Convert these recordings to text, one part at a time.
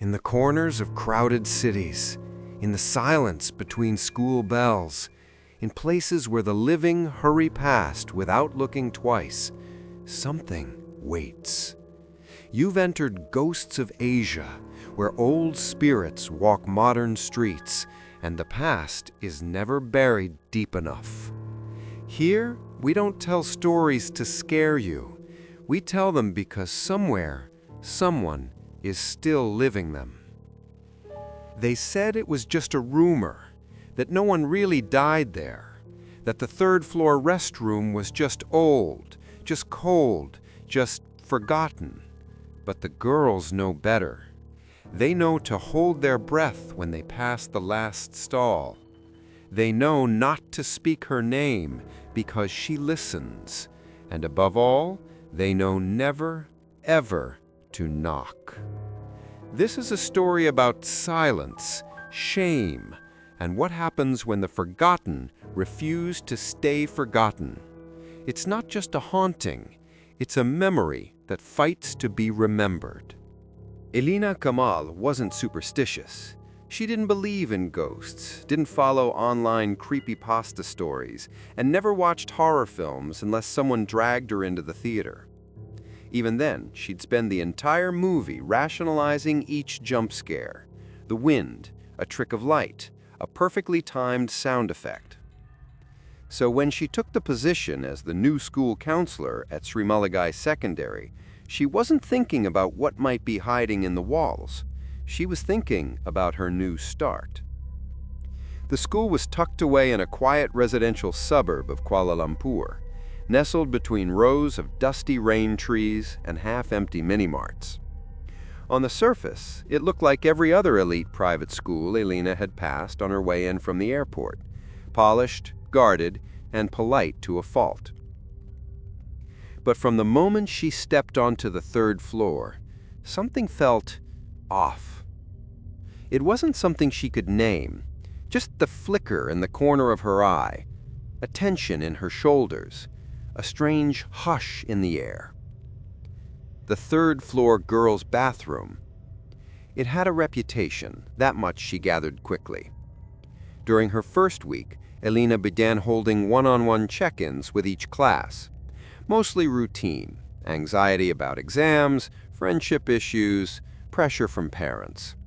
in the corners of crowded cities, in the silence between school bells, in places where the living hurry past without looking twice, something waits. You've entered Ghosts of Asia, where old spirits walk modern streets, and the past is never buried deep enough. Here, we don't tell stories to scare you. We tell them because somewhere, someone is still living them. They said it was just a rumor, that no one really died there, that the third-floor restroom was just old, just cold, just forgotten. But the girls know better. They know to hold their breath when they pass the last stall. They know not to speak her name because she listens. And above all, they know never, ever to knock. This is a story about silence, shame, and what happens when the forgotten refuse to stay forgotten. It's not just a haunting, it's a memory that fights to be remembered. Elina Kamal wasn't superstitious. She didn't believe in ghosts, didn't follow online creepypasta stories, and never watched horror films unless someone dragged her into the theater. Even then, she'd spend the entire movie rationalizing each jump scare. The wind, a trick of light, a perfectly timed sound effect. So when she took the position as the new school counselor at Sri Malagai Secondary, she wasn't thinking about what might be hiding in the walls. She was thinking about her new start. The school was tucked away in a quiet residential suburb of Kuala Lumpur, nestled between rows of dusty rain trees and half-empty mini-marts. On the surface, it looked like every other elite private school Elina had passed on her way in from the airport, polished, guarded, and polite to a fault. But from the moment she stepped onto the third floor, something felt off. It wasn't something she could name, just the flicker in the corner of her eye, a tension in her shoulders, a strange hush in the air. The third-floor girls' bathroom. It had a reputation, that much she gathered quickly. During her first week, Elina began holding one-on-one check-ins with each class. Mostly routine, anxiety about exams, friendship issues, pressure from parents.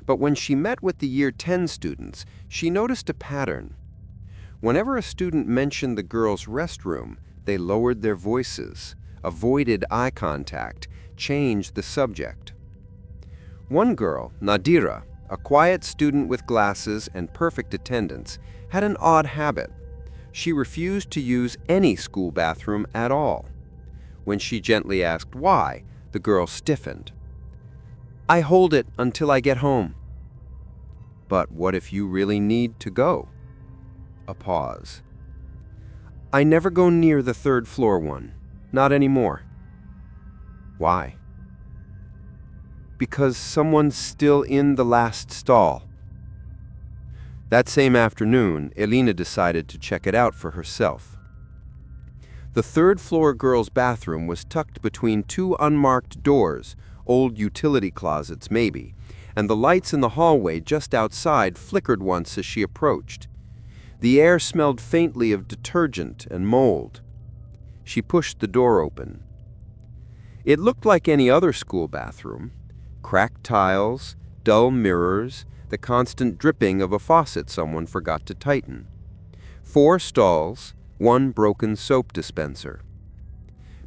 But when she met with the Year 10 students, she noticed a pattern. Whenever a student mentioned the girls' restroom, they lowered their voices, avoided eye contact, changed the subject. One girl, Nadira, a quiet student with glasses and perfect attendance, had an odd habit. She refused to use any school bathroom at all. When she gently asked why, the girl stiffened. "I hold it until I get home." "But what if you really need to go?" A pause. "I never go near the third-floor one. Not anymore." "Why?" "Because someone's still in the last stall." That same afternoon, Elina decided to check it out for herself. The third-floor girls' bathroom was tucked between two unmarked doors, old utility closets maybe, and the lights in the hallway just outside flickered once as she approached. The air smelled faintly of detergent and mold. She pushed the door open. It looked like any other school bathroom. Cracked tiles, dull mirrors, the constant dripping of a faucet someone forgot to tighten. 4 stalls, 1 broken soap dispenser.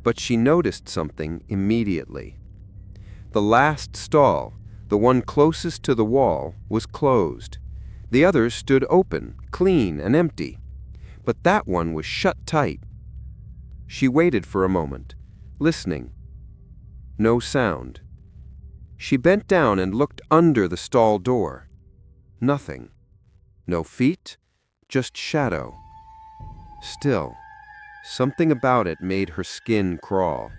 But she noticed something immediately. The last stall, the one closest to the wall, was closed. The others stood open, clean and empty. But that one was shut tight. She waited for a moment, listening. No sound. She bent down and looked under the stall door. Nothing. No feet, just shadow. Still, something about it made her skin crawl.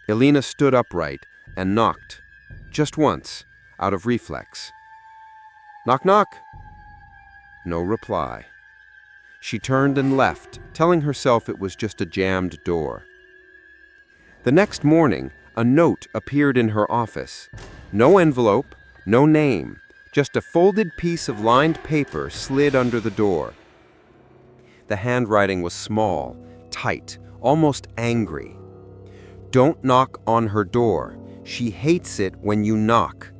Elina stood upright and knocked, just once, out of reflex. "Knock, knock." No reply. She turned and left, telling herself it was just a jammed door. The next morning, a note appeared in her office. No envelope, no name, just a folded piece of lined paper slid under the door. The handwriting was small, tight, almost angry. Don't knock on her door. She hates it when you knock.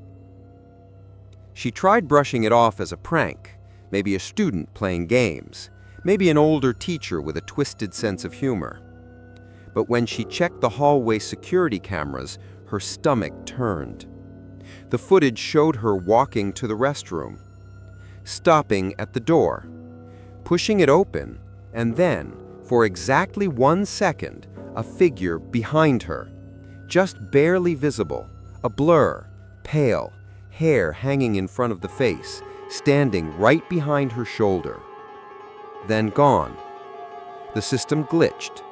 She tried brushing it off as a prank, maybe a student playing games, maybe an older teacher with a twisted sense of humor. But when she checked the hallway security cameras, her stomach turned. The footage showed her walking to the restroom, stopping at the door, pushing it open, and then, for exactly 1 second, a figure behind her, just barely visible, a blur, pale, hair hanging in front of the face, standing right behind her shoulder. Then gone. The system glitched,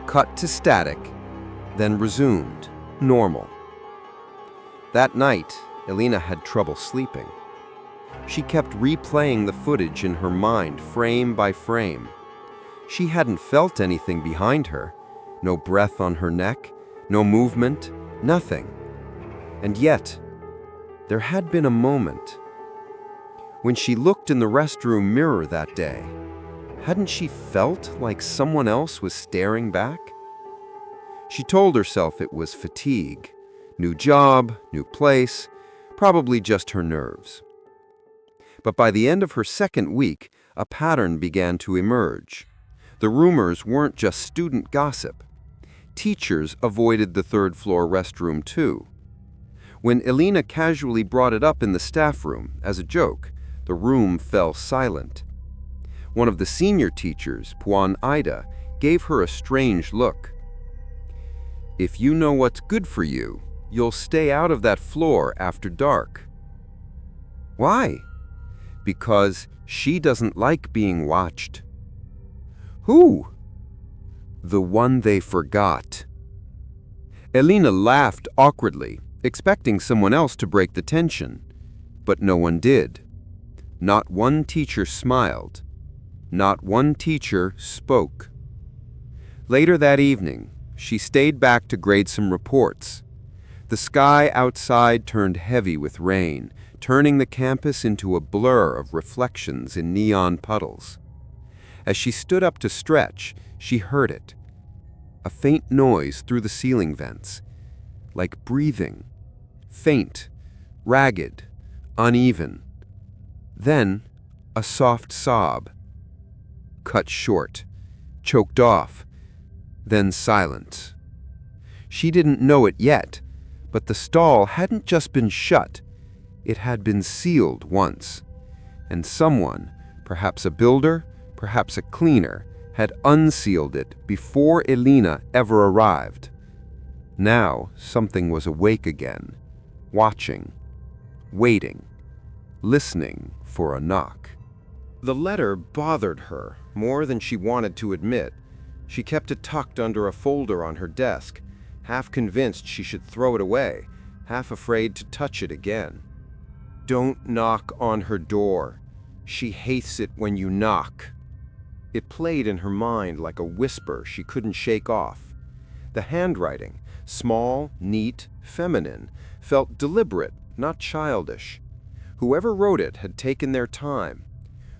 cut to static, then resumed, normal. That night, Elena had trouble sleeping. She kept replaying the footage in her mind, frame by frame. She hadn't felt anything behind her, no breath on her neck, no movement, nothing. And yet, there had been a moment. When she looked in the restroom mirror that day, hadn't she felt like someone else was staring back? She told herself it was fatigue, new job, new place, probably just her nerves. But by the end of her second week, a pattern began to emerge. The rumors weren't just student gossip. Teachers avoided the third-floor restroom too. When Elena casually brought it up in the staff room as a joke, the room fell silent. One of the senior teachers, Puan Ida, gave her a strange look. "If you know what's good for you, you'll stay out of that floor after dark." Why? Because she doesn't like being watched. Who? The one they forgot. Elena laughed awkwardly, expecting someone else to break the tension, but no one did. Not one teacher smiled. Not one teacher spoke. Later that evening, she stayed back to grade some reports. The sky outside turned heavy with rain, turning the campus into a blur of reflections in neon puddles. As she stood up to stretch, she heard it. A faint noise through the ceiling vents, like breathing, faint, ragged, uneven. Then, a soft sob. Cut short, choked off, then silence. She didn't know it yet, but the stall hadn't just been shut, it had been sealed once. And someone, perhaps a builder, perhaps a cleaner, had unsealed it before Elena ever arrived. Now something was awake again, watching, waiting, listening for a knock. The letter bothered her more than she wanted to admit. She kept it tucked under a folder on her desk, half convinced she should throw it away, half afraid to touch it again. Don't knock on her door. She hates it when you knock. It played in her mind like a whisper she couldn't shake off. The handwriting, small, neat, feminine, felt deliberate, not childish. Whoever wrote it had taken their time.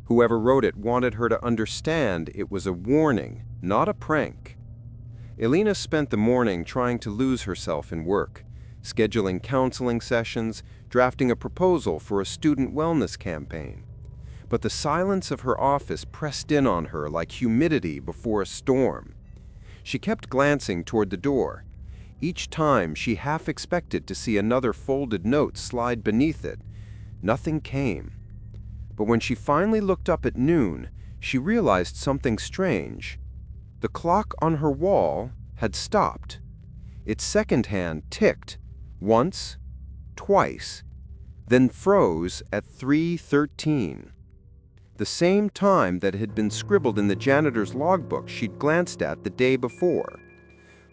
Whoever wrote it wanted her to understand it was a warning, not a prank. Elena spent the morning trying to lose herself in work, scheduling counseling sessions, drafting a proposal for a student wellness campaign. But the silence of her office pressed in on her like humidity before a storm. She kept glancing toward the door. Each time she half expected to see another folded note slide beneath it. Nothing came. But when she finally looked up at noon, she realized something strange. The clock on her wall had stopped. Its second hand ticked, once, twice, then froze at 3:13. The same time that had been scribbled in the janitor's logbook she'd glanced at the day before.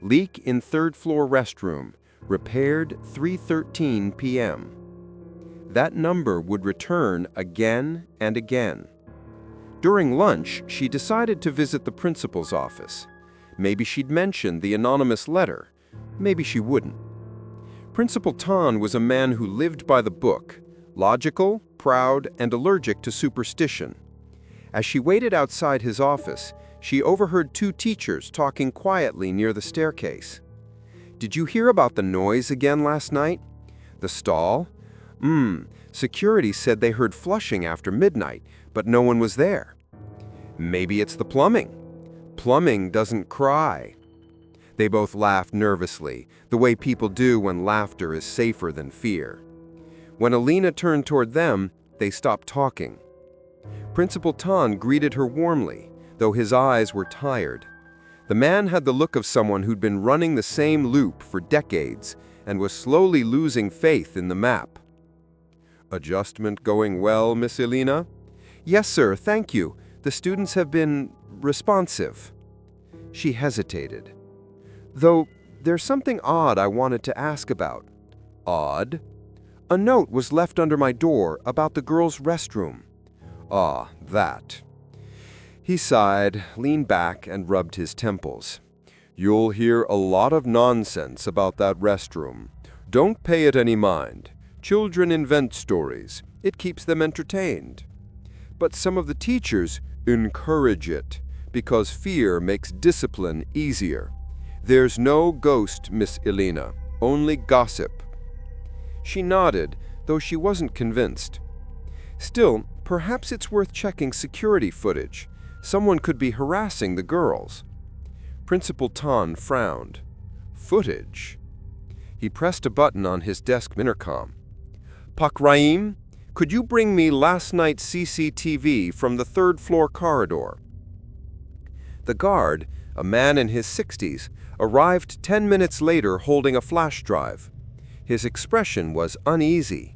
Leak in third-floor restroom, repaired 3:13 p.m. That number would return again and again. During lunch, she decided to visit the principal's office. Maybe she'd mention the anonymous letter. Maybe she wouldn't. Principal Tan was a man who lived by the book, logical, proud, and allergic to superstition. As she waited outside his office, she overheard two teachers talking quietly near the staircase. "Did you hear about the noise again last night? The stall? Security said they heard flushing after midnight, but no one was there. Maybe it's the plumbing. Plumbing doesn't cry." They both laughed nervously, the way people do when laughter is safer than fear. When Alina turned toward them, they stopped talking. Principal Tan greeted her warmly, though his eyes were tired. The man had the look of someone who'd been running the same loop for decades and was slowly losing faith in the map. "Adjustment going well, Miss Alina?" "Yes, sir, thank you. The students have been responsive." She hesitated. "Though there's something odd I wanted to ask about." "Odd?" "A note was left under my door about the girls' restroom." "Ah, that." He sighed, leaned back, and rubbed his temples. "You'll hear a lot of nonsense about that restroom. Don't pay it any mind. Children invent stories. It keeps them entertained. But some of the teachers encourage it, because fear makes discipline easier. There's no ghost, Miss Alina, only gossip." She nodded, though she wasn't convinced. "Still, perhaps it's worth checking security footage. Someone could be harassing the girls." Principal Tan frowned. "Footage?" He pressed a button on his desk intercom. "Pak Raim, could you bring me last night's CCTV from the third-floor corridor?" The guard, a man in his 60s, arrived 10 minutes later holding a flash drive. His expression was uneasy.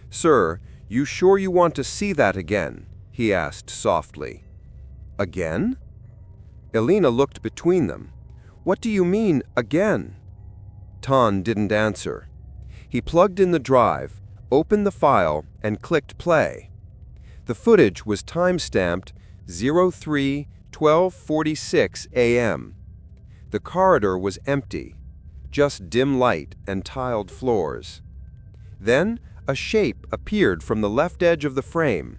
"Sir, you sure you want to see that again?" he asked softly. "Again?" Alina looked between them. "What do you mean, again?" Tan didn't answer. He plugged in the drive, opened the file, and clicked play. The footage was time-stamped 03:12:46 a.m. The corridor was empty, just dim light and tiled floors. Then a shape appeared from the left edge of the frame.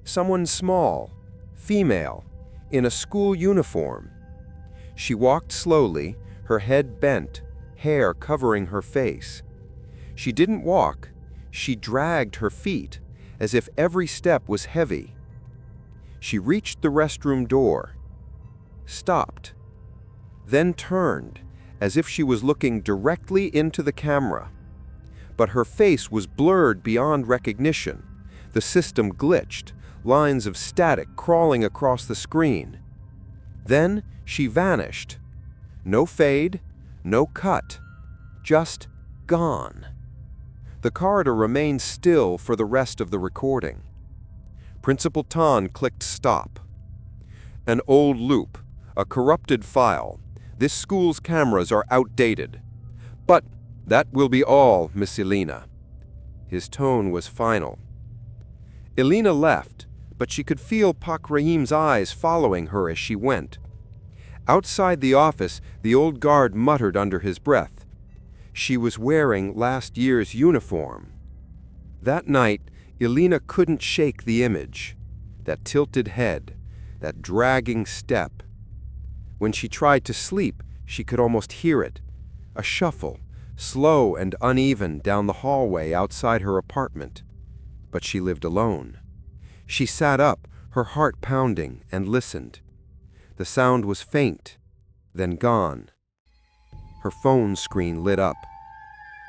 Someone small, female, in a school uniform. She walked slowly, her head bent, hair covering her face. She didn't walk, she dragged her feet, as if every step was heavy. She reached the restroom door, stopped, then turned, as if she was looking directly into the camera. But her face was blurred beyond recognition. The system glitched, lines of static crawling across the screen. Then she vanished. No fade, no cut, just gone. The corridor remained still for the rest of the recording. Principal Tan clicked stop. "An old loop, a corrupted file. This school's cameras are outdated. But that will be all, Miss Alina." His tone was final. Alina left, but she could feel Pak Rahim's eyes following her as she went. Outside the office, the old guard muttered under his breath. She was wearing last year's uniform. That night, Alina couldn't shake the image. That tilted head, that dragging step. When she tried to sleep, she could almost hear it. A shuffle, slow and uneven, down the hallway outside her apartment. But she lived alone. She sat up, her heart pounding, and listened. The sound was faint, then gone. Her phone screen lit up.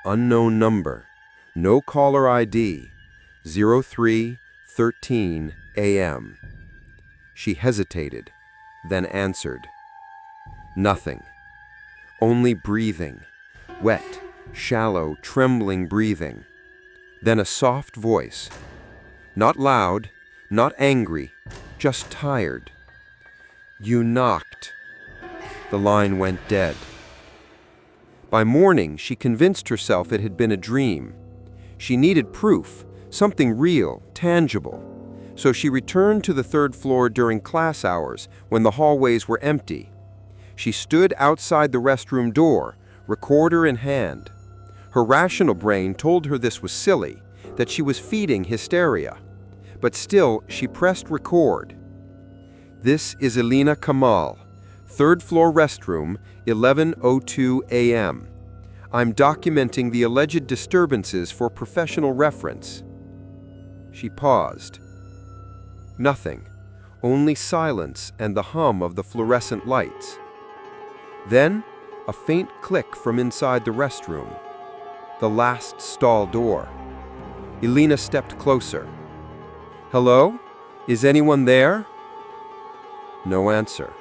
Unknown number. No caller ID. 03:13 a.m. She hesitated, then answered. Nothing. Only breathing. Wet, shallow, trembling breathing. Then a soft voice. Not loud, not angry, just tired. "You knocked." The line went dead. By morning, she convinced herself it had been a dream. She needed proof, something real, tangible. So she returned to the third floor during class hours when the hallways were empty. She stood outside the restroom door, recorder in hand. Her rational brain told her this was silly, that she was feeding hysteria. But still, she pressed record. This is Elena Kamal, third floor restroom, 11:02 a.m. I'm documenting the alleged disturbances for professional reference. She paused. Nothing, only silence and the hum of the fluorescent lights. Then, a faint click from inside the restroom. The last stall door. Elena stepped closer. Hello? Is anyone there? No answer.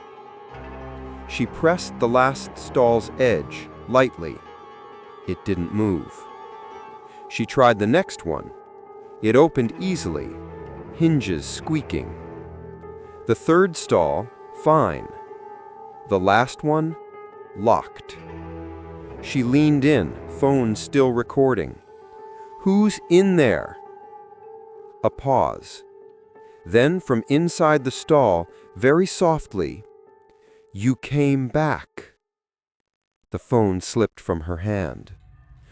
She pressed the last stall's edge lightly. It didn't move. She tried the next one. It opened easily, hinges squeaking. The third stall, fine. The last one, locked. She leaned in, phone still recording. Who's in there? A pause. Then from inside the stall, very softly, you came back. The phone slipped from her hand.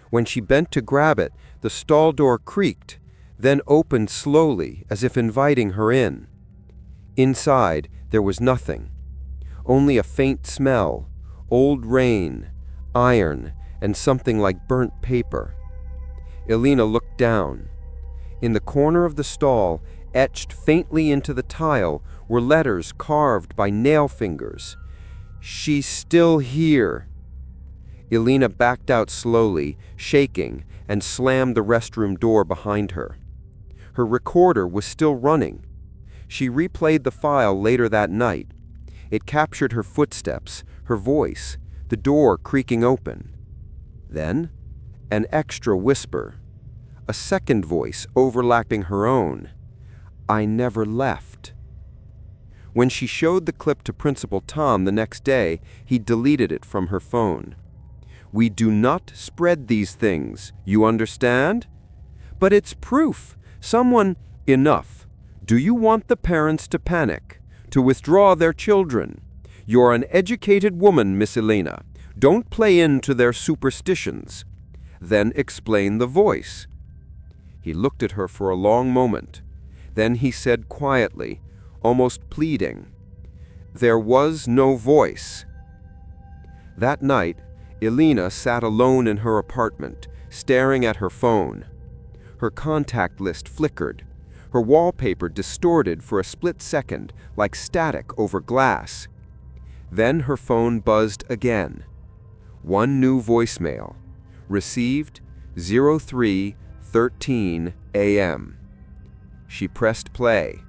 When she bent to grab it, the stall door creaked, then opened slowly as if inviting her in. Inside, there was nothing. Only a faint smell, old rain, iron, and something like burnt paper. Elena looked down. In the corner of the stall, etched faintly into the tile, were letters carved by nail fingers. She's still here. Elena backed out slowly, shaking, and slammed the restroom door behind her. Her recorder was still running. She replayed the file later that night. It captured her footsteps, her voice, the door creaking open. Then, an extra whisper. A second voice overlapping her own. I never left. When she showed the clip to Principal Tom the next day, he deleted it from her phone. We do not spread these things, you understand? But it's proof. Enough. Do you want the parents to panic, to withdraw their children? You're an educated woman, Miss Elena. Don't play into their superstitions. Then explain the voice. He looked at her for a long moment. Then he said quietly, almost pleading, there was no voice. That night, Elena sat alone in her apartment, staring at her phone. Her contact list flickered. Her wallpaper distorted for a split second, like static over glass. Then her phone buzzed again. One new voicemail. Received 03:13 a.m. She pressed play.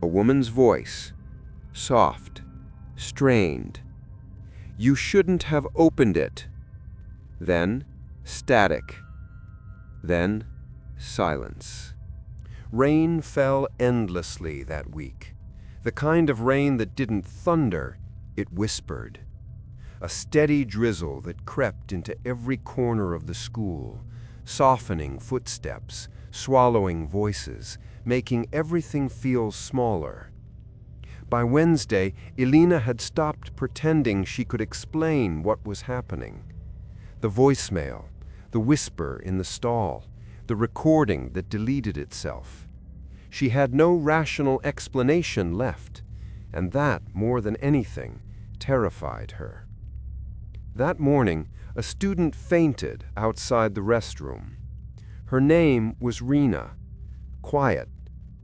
A woman's voice. Soft. Strained. You shouldn't have opened it. Then, static. Then, silence. Rain fell endlessly that week. The kind of rain that didn't thunder, it whispered. A steady drizzle that crept into every corner of the school, softening footsteps, swallowing voices, making everything feel smaller. By Wednesday, Elena had stopped pretending she could explain what was happening. The voicemail, the whisper in the stall, the recording that deleted itself. She had no rational explanation left, and that, more than anything, terrified her. That morning, a student fainted outside the restroom. Her name was Rena, quiet,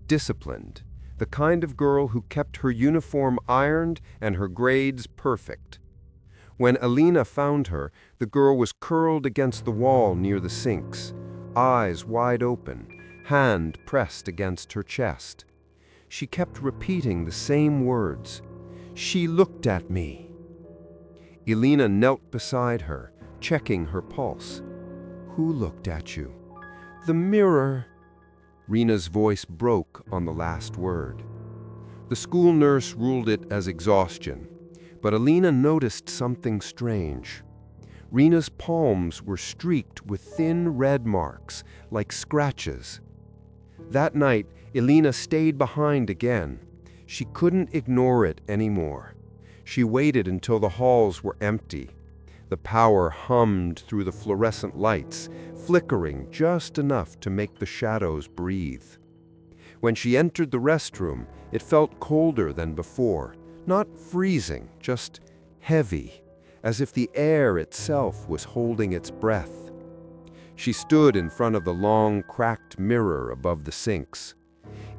disciplined, the kind of girl who kept her uniform ironed and her grades perfect. When Elena found her, the girl was curled against the wall near the sinks, eyes wide open, hand pressed against her chest. She kept repeating the same words. She looked at me. Elena knelt beside her, checking her pulse. Who looked at you? The mirror. Rena's voice broke on the last word. The school nurse ruled it as exhaustion, but Elena noticed something strange. Rena's palms were streaked with thin red marks, like scratches. That night, Elena stayed behind again. She couldn't ignore it anymore. She waited until the halls were empty. The power hummed through the fluorescent lights, flickering just enough to make the shadows breathe. When she entered the restroom, it felt colder than before, not freezing, just heavy, as if the air itself was holding its breath. She stood in front of the long, cracked mirror above the sinks.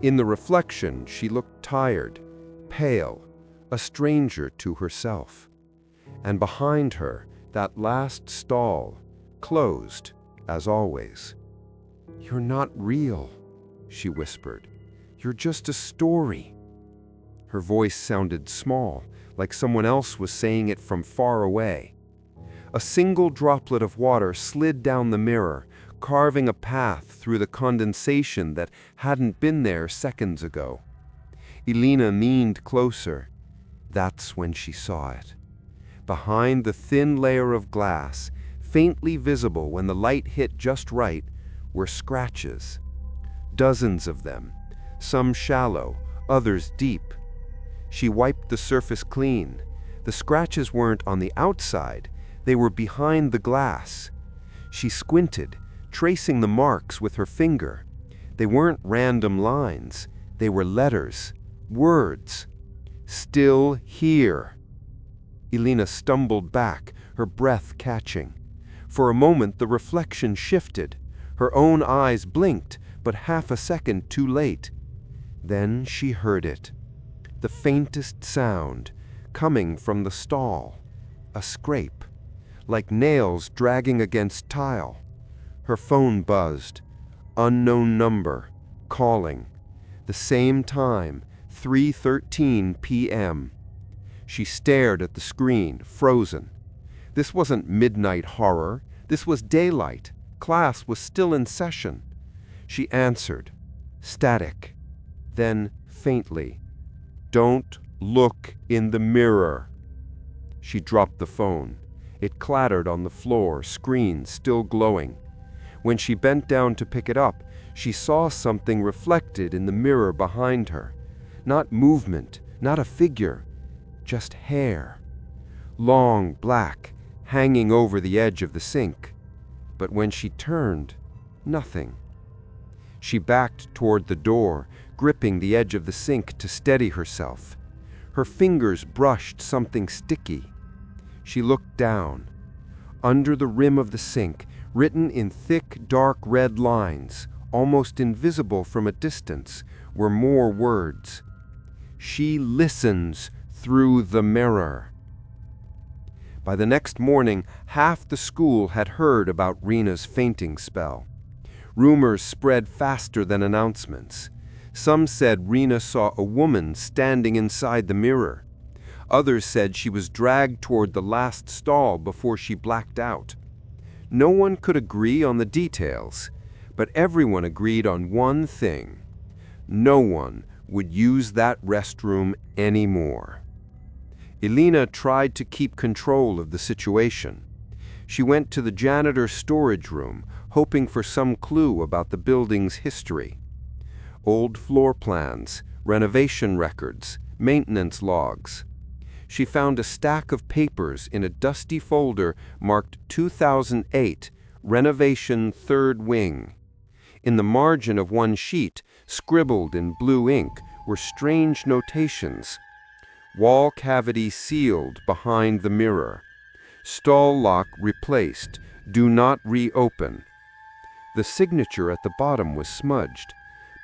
In the reflection, she looked tired, pale, a stranger to herself. And behind her, that last stall, closed, as always. "You're not real," she whispered. "You're just a story." Her voice sounded small, like someone else was saying it from far away. A single droplet of water slid down the mirror, carving a path through the condensation that hadn't been there seconds ago. Elena leaned closer. That's when she saw it. Behind the thin layer of glass, faintly visible when the light hit just right, were scratches. Dozens of them, some shallow, others deep. She wiped the surface clean. The scratches weren't on the outside, they were behind the glass. She squinted, tracing the marks with her finger. They weren't random lines, they were letters, words. "Still here." Elena stumbled back, her breath catching. For a moment the reflection shifted. Her own eyes blinked, but half a second too late. Then she heard it. The faintest sound, coming from the stall. A scrape, like nails dragging against tile. Her phone buzzed. Unknown number, calling. The same time, 3:13 p.m. She stared at the screen, frozen. This wasn't midnight horror. This was daylight. Class was still in session. She answered, static. Then, faintly, "Don't look in the mirror." She dropped the phone. It clattered on the floor, screen still glowing. When she bent down to pick it up, she saw something reflected in the mirror behind her. Not movement, not a figure, just hair. Long, black, hanging over the edge of the sink. But when she turned, nothing. She backed toward the door, gripping the edge of the sink to steady herself. Her fingers brushed something sticky. She looked down. Under the rim of the sink, written in thick, dark red lines, almost invisible from a distance, were more words. "She listens through the mirror." By the next morning, half the school had heard about Rena's fainting spell. Rumors spread faster than announcements. Some said Rena saw a woman standing inside the mirror. Others said she was dragged toward the last stall before she blacked out. No one could agree on the details, but everyone agreed on one thing. No one would use that restroom anymore. Elena tried to keep control of the situation. She went to the janitor's storage room, hoping for some clue about the building's history. Old floor plans, renovation records, maintenance logs. She found a stack of papers in a dusty folder marked 2008, Renovation Third Wing. In the margin of one sheet, scribbled in blue ink, were strange notations. Wall cavity sealed behind the mirror. Stall lock replaced. Do not reopen. The signature at the bottom was smudged,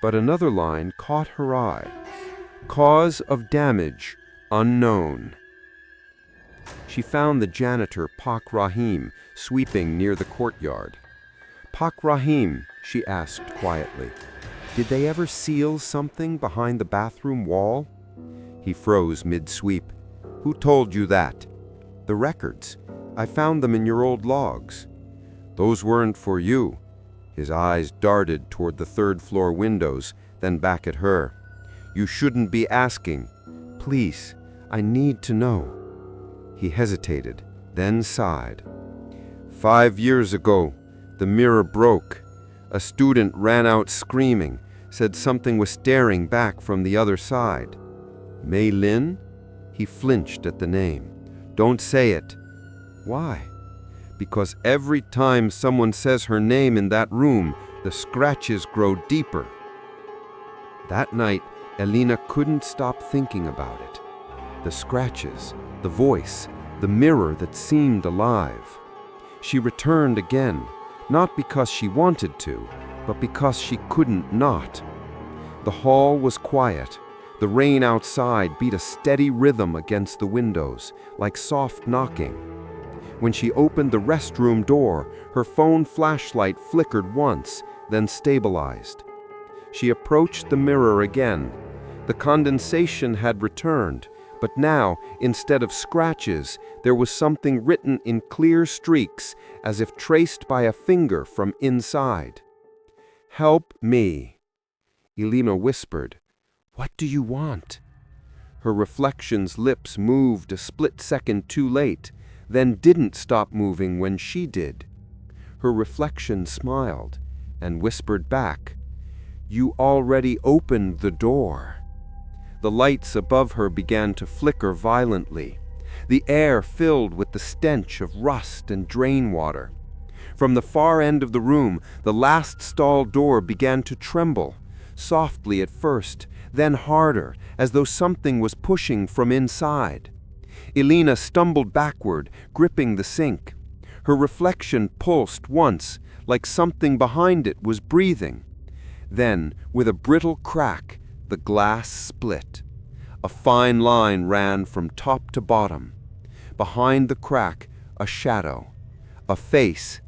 but another line caught her eye. Cause of damage unknown. She found the janitor, Pak Rahim, sweeping near the courtyard. "Pak Rahim," she asked quietly, "did they ever seal something behind the bathroom wall?" He froze mid-sweep. "Who told you that?" "The records. I found them in your old logs." "Those weren't for you." His eyes darted toward the third-floor windows, then back at her. "You shouldn't be asking." "Please, I need to know." He hesitated, then sighed. 5 years ago, the mirror broke. A student ran out screaming, said something was staring back from the other side. Mei Lin? He flinched at the name. "Don't say it." "Why?" because every time someone says her name in that room, the scratches grow deeper. That night, Elena couldn't stop thinking about it. The scratches, the voice, the mirror that seemed alive. She returned again, not because she wanted to, but because she couldn't not. The hall was quiet. The rain outside beat a steady rhythm against the windows, like soft knocking. When she opened the restroom door, her phone flashlight flickered once, then stabilized. She approached the mirror again. The condensation had returned, but now, instead of scratches, there was something written in clear streaks, as if traced by a finger from inside. "Help me," Elena whispered. "What do you want?" Her reflection's lips moved a split second too late, then didn't stop moving when she did. Her reflection smiled and whispered back, "You already opened the door." The lights above her began to flicker violently. The air filled with the stench of rust and drain water. From the far end of the room, the last stall door began to tremble, softly at first, then harder, as though something was pushing from inside. Elena stumbled backward, gripping the sink. Her reflection pulsed once, like something behind it was breathing. Then, with a brittle crack, the glass split. A fine line ran from top to bottom. Behind the crack, a shadow. A face,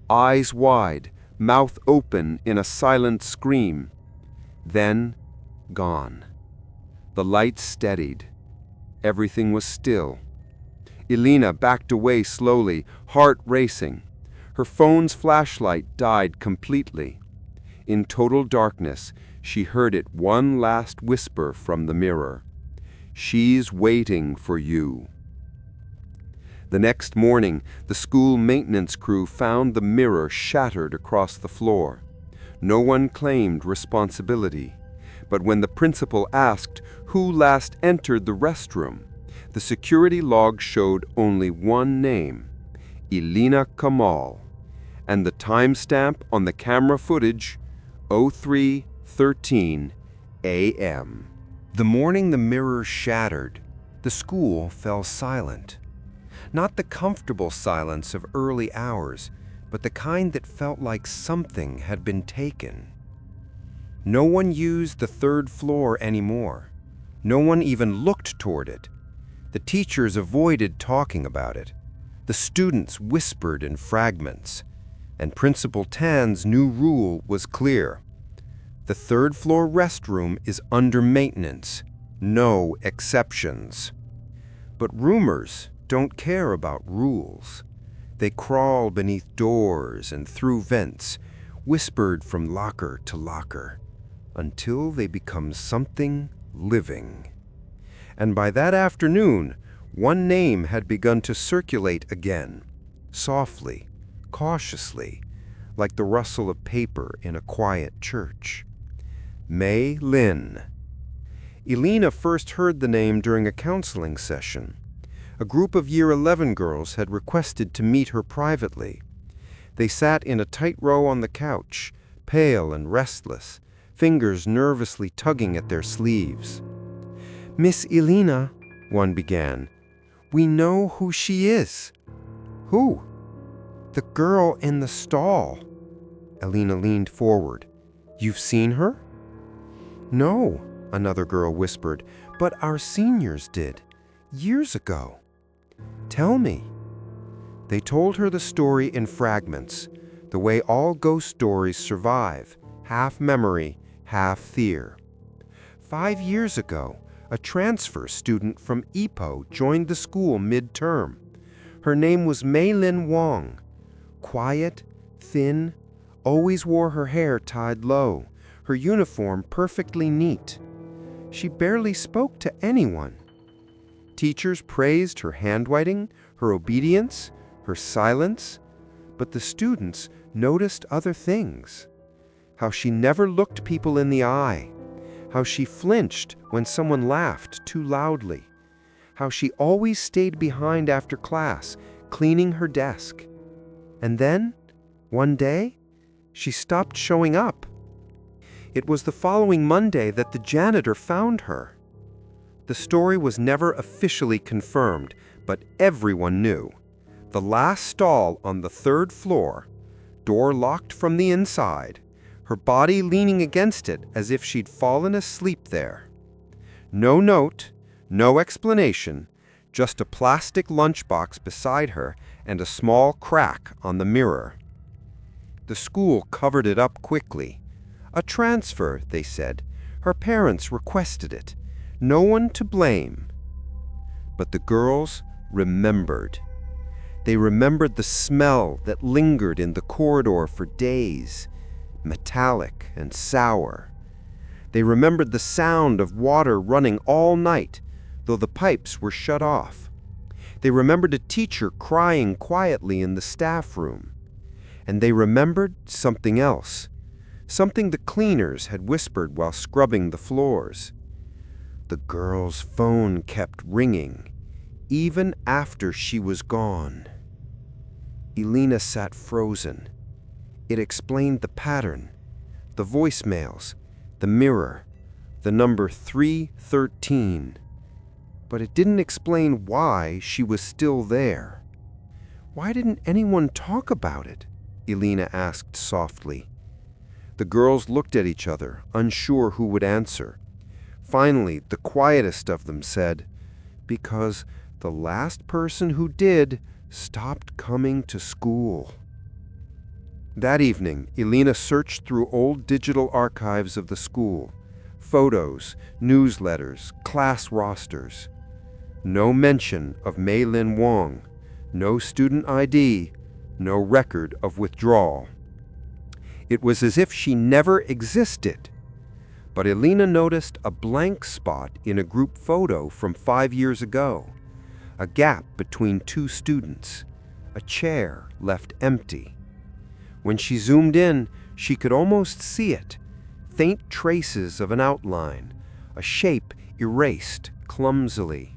eyes wide, mouth open in a silent scream. Then, gone. The lights steadied. Everything was still. Elena backed away slowly, heart racing. Her phone's flashlight died completely. In total darkness, she heard it one last whisper from the mirror. "She's waiting for you." The next morning, the school maintenance crew found the mirror shattered across the floor. No one claimed responsibility. But when the principal asked who last entered the restroom, the security log showed only one name, Elena Kamal, and the timestamp on the camera footage, 03:13 a.m. The morning the mirror shattered, the school fell silent. Not the comfortable silence of early hours, but the kind that felt like something had been taken. No one used the third floor anymore. No one even looked toward it. The teachers avoided talking about it. The students whispered in fragments. And Principal Tan's new rule was clear. The third floor restroom is under maintenance. No exceptions. But rumors don't care about rules. They crawl beneath doors and through vents, whispered from locker to locker, until they become something living. And by that afternoon, one name had begun to circulate again, softly, cautiously, like the rustle of paper in a quiet church. Mei Lin. Elena first heard the name during a counseling session. A group of Year 11 girls had requested to meet her privately. They sat in a tight row on the couch, pale and restless, fingers nervously tugging at their sleeves. "Miss Elena," one began, "we know who she is." "Who?" "The girl in the stall." Elena leaned forward. "You've seen her?" "No," another girl whispered, "but our seniors did, years ago." "Tell me." They told her the story in fragments, the way all ghost stories survive, half memory, half fear. 5 years ago, a transfer student from Ipoh joined the school mid-term. Her name was Mei-Lin Wong. Quiet, thin, always wore her hair tied low, her uniform perfectly neat. She barely spoke to anyone. Teachers praised her handwriting, her obedience, her silence, but the students noticed other things. How she never looked people in the eye, how she flinched when someone laughed too loudly, how she always stayed behind after class, cleaning her desk. And then, one day, she stopped showing up. It was the following Monday that the janitor found her. The story was never officially confirmed, but everyone knew. The last stall on the 3rd floor, door locked from the inside, her body leaning against it as if she'd fallen asleep there. No note, no explanation, just a plastic lunchbox beside her and a small crack on the mirror. The school covered it up quickly. A transfer, they said. Her parents requested it. No one to blame. But the girls remembered. They remembered the smell that lingered in the corridor for days, metallic and sour. They remembered the sound of water running all night, though the pipes were shut off. They remembered a teacher crying quietly in the staff room. And they remembered something else, something the cleaners had whispered while scrubbing the floors. The girl's phone kept ringing, even after she was gone. Elena sat frozen. It explained the pattern, the voicemails, the mirror, the number 313. But it didn't explain why she was still there. Why didn't anyone talk about it? Elena asked softly. The girls looked at each other, unsure who would answer. Finally, the quietest of them said, "Because the last person who did stopped coming to school." That evening, Elena searched through old digital archives of the school, photos, newsletters, class rosters. No mention of Mei Lin Wang, no student ID, no record of withdrawal. It was as if she never existed. But Elena noticed a blank spot in a group photo from 5 years ago, a gap between 2 students, a chair left empty. When she zoomed in, she could almost see it, faint traces of an outline, a shape erased clumsily,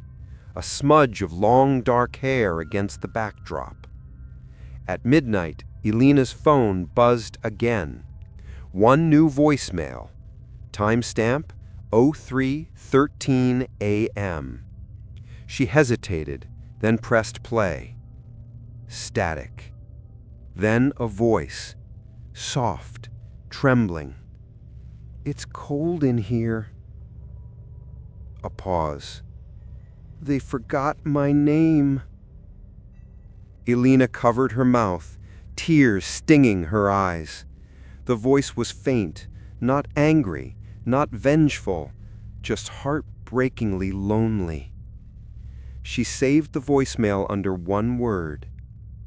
a smudge of long dark hair against the backdrop. At midnight, Elena's phone buzzed again. One new voicemail. Timestamp 03:13 a.m. She hesitated, then pressed play. Static. Then a voice, soft, trembling. "It's cold in here." A pause. "They forgot my name." Elena covered her mouth, tears stinging her eyes. The voice was faint, not angry, not vengeful, just heartbreakingly lonely. She saved the voicemail under one word,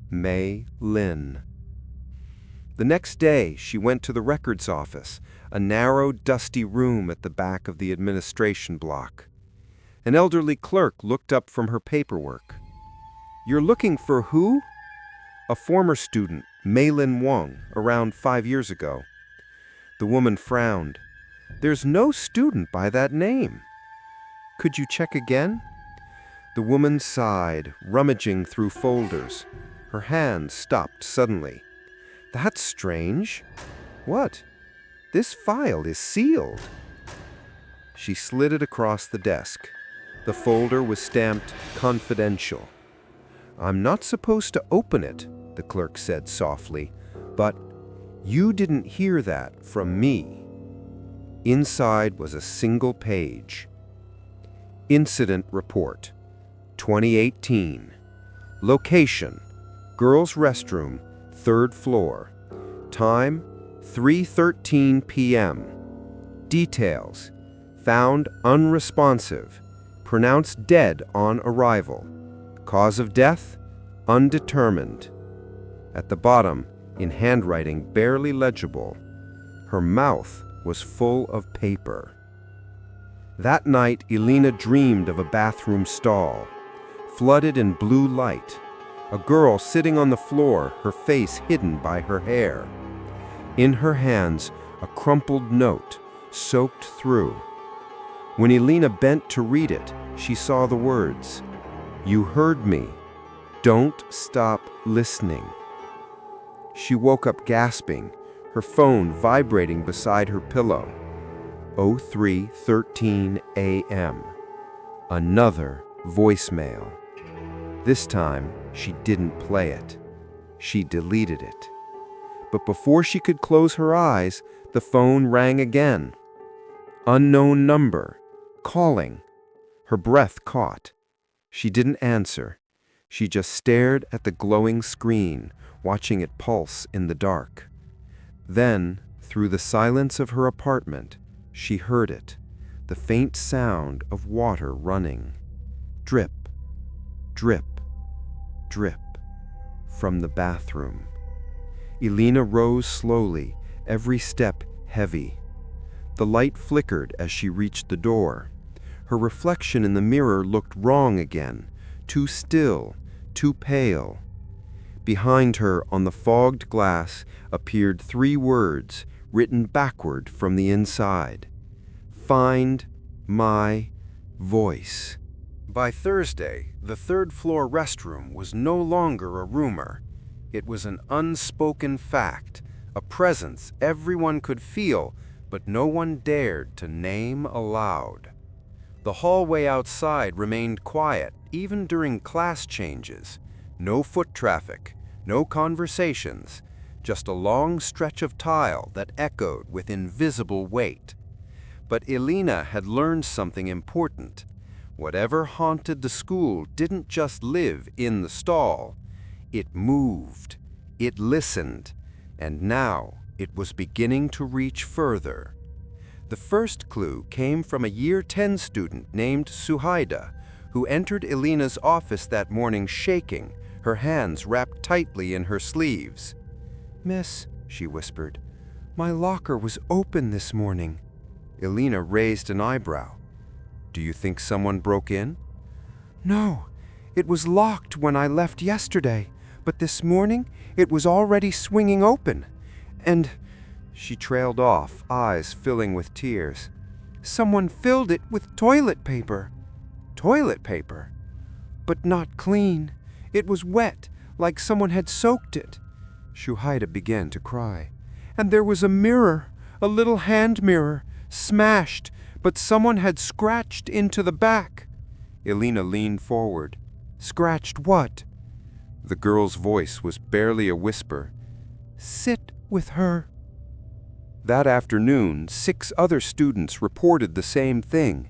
Mei Lin. The next day, she went to the records office, a narrow, dusty room at the back of the administration block. An elderly clerk looked up from her paperwork. "You're looking for who?" "A former student, Mei Lin Wang, around 5 years ago." The woman frowned. "There's no student by that name." "Could you check again?" The woman sighed, rummaging through folders. Her hand stopped suddenly. "That's strange." "What?" "This file is sealed." She slid it across the desk. The folder was stamped "Confidential." "I'm not supposed to open it," the clerk said softly, "but you didn't hear that from me." Inside was a single page. Incident Report, 2018. Location, girls' restroom, 3rd floor. Time, 3:13 p.m. Details, found unresponsive, pronounced dead on arrival. Cause of death, undetermined. At the bottom, in handwriting barely legible, her mouth was full of paper. That night, Elena dreamed of a bathroom stall, flooded in blue light, a girl sitting on the floor, her face hidden by her hair. In her hands, a crumpled note, soaked through. When Elena bent to read it, she saw the words, "You heard me. Don't stop listening." She woke up gasping, her phone vibrating beside her pillow. 03:13 a.m. Another voicemail. This time, she didn't play it. She deleted it. But before she could close her eyes, the phone rang again. Unknown number. Calling. Her breath caught. She didn't answer. She just stared at the glowing screen, watching it pulse in the dark. Then, through the silence of her apartment, she heard it, the faint sound of water running. Drip, drip, drip, from the bathroom. Elena rose slowly, every step heavy. The light flickered as she reached the door. Her reflection in the mirror looked wrong again, too still, too pale. Behind her, on the fogged glass, appeared 3 words, written backward from the inside. Find my voice. By Thursday, the third-floor restroom was no longer a rumor. It was an unspoken fact, a presence everyone could feel, but no one dared to name aloud. The hallway outside remained quiet, even during class changes. No foot traffic, no conversations, just a long stretch of tile that echoed with invisible weight. But Elena had learned something important. Whatever haunted the school didn't just live in the stall. It moved, it listened, and now it was beginning to reach further. The first clue came from a Year 10 student named Suhaida, who entered Elena's office that morning shaking, her hands wrapped tightly in her sleeves. "Miss," she whispered, "my locker was open this morning." Elena raised an eyebrow. "Do you think someone broke in?" "No, it was locked when I left yesterday, but this morning it was already swinging open. And," she trailed off, eyes filling with tears, "someone filled it with toilet paper." "Toilet paper?" "But not clean. It was wet, like someone had soaked it." Shuhaida began to cry. "And there was a mirror, a little hand mirror, smashed, but someone had scratched into the back." Elena leaned forward. "Scratched what?" The girl's voice was barely a whisper. "Sit with her." That afternoon, 6 other students reported the same thing.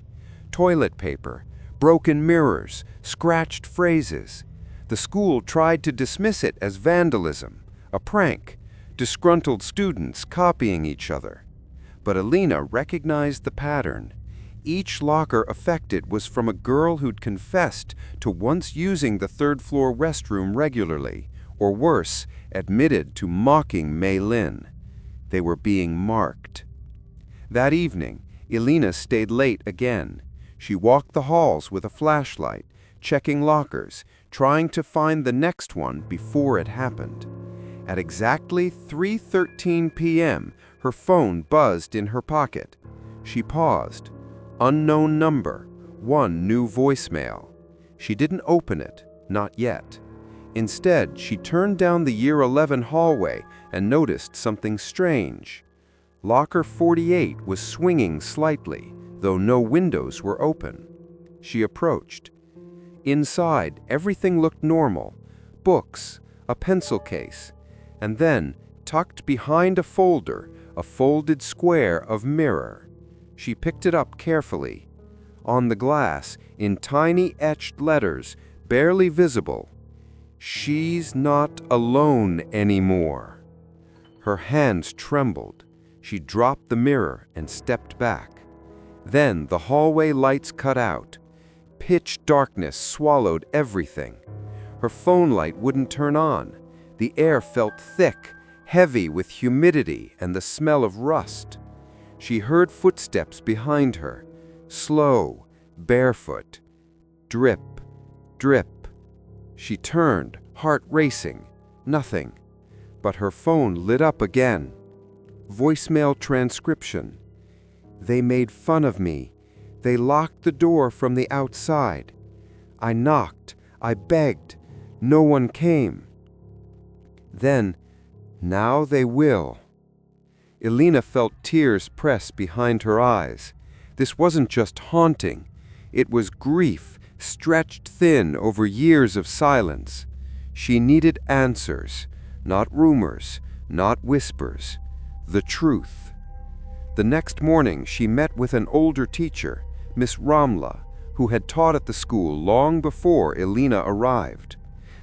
Toilet paper, broken mirrors, scratched phrases. The school tried to dismiss it as vandalism, a prank, disgruntled students copying each other. But Elena recognized the pattern. Each locker affected was from a girl who'd confessed to once using the third-floor restroom regularly, or worse, admitted to mocking Mei Lin. They were being marked. That evening, Elena stayed late again. She walked the halls with a flashlight, checking lockers, trying to find the next one before it happened. At exactly 3:13 p.m., her phone buzzed in her pocket. She paused. Unknown number, 1 new voicemail. She didn't open it, not yet. Instead, she turned down the Year 11 hallway and noticed something strange. Locker 48 was swinging slightly, though no windows were open. She approached. Inside, everything looked normal. Books, a pencil case, and then, tucked behind a folder, a folded square of mirror. She picked it up carefully. On the glass, in tiny etched letters, barely visible, "She's not alone anymore." Her hands trembled. She dropped the mirror and stepped back. Then the hallway lights cut out. Pitch darkness swallowed everything. Her phone light wouldn't turn on. The air felt thick, heavy with humidity and the smell of rust. She heard footsteps behind her, slow, barefoot. Drip, drip. She turned, heart racing. Nothing. But her phone lit up again. Voicemail transcription. "They made fun of me. They locked the door from the outside. I knocked. I begged. No one came. Then, Now they will. Elena felt tears press behind her eyes. This wasn't just haunting. It was grief, stretched thin over years of silence. She needed answers, not rumors, not whispers, the truth. The next morning, she met with an older teacher, Miss Ramla, who had taught at the school long before Elena arrived.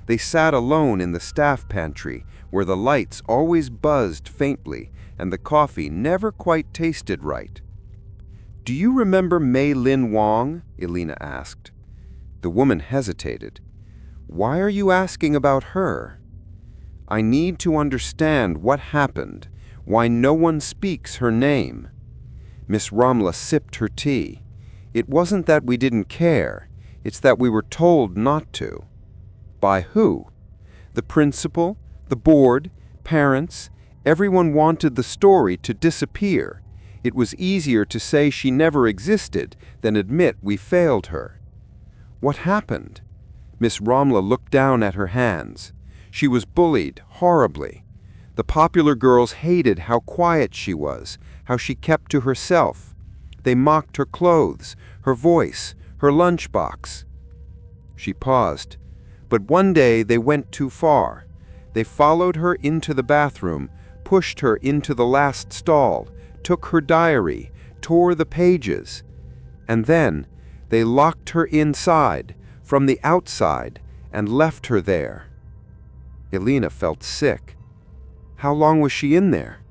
They sat alone in the staff pantry, where the lights always buzzed faintly and the coffee never quite tasted right. "Do you remember Mei Lin Wang?" Elena asked. The woman hesitated. "Why are you asking about her?" "I need to understand what happened, why no one speaks her name." Miss Ramla sipped her tea. "It wasn't that we didn't care, it's that we were told not to." "By who?" "The principal, the board, parents. Everyone wanted the story to disappear. It was easier to say she never existed than admit we failed her." "What happened?" Miss Ramla looked down at her hands. She was bullied horribly. The popular girls hated how quiet she was, how she kept to herself. They mocked her clothes, her voice, her lunchbox. She paused. But one day they went too far. They followed her into the bathroom, pushed her into the last stall, took her diary, tore the pages. And then they locked her inside, from the outside, and left her there. Elena felt sick. How long was she in there?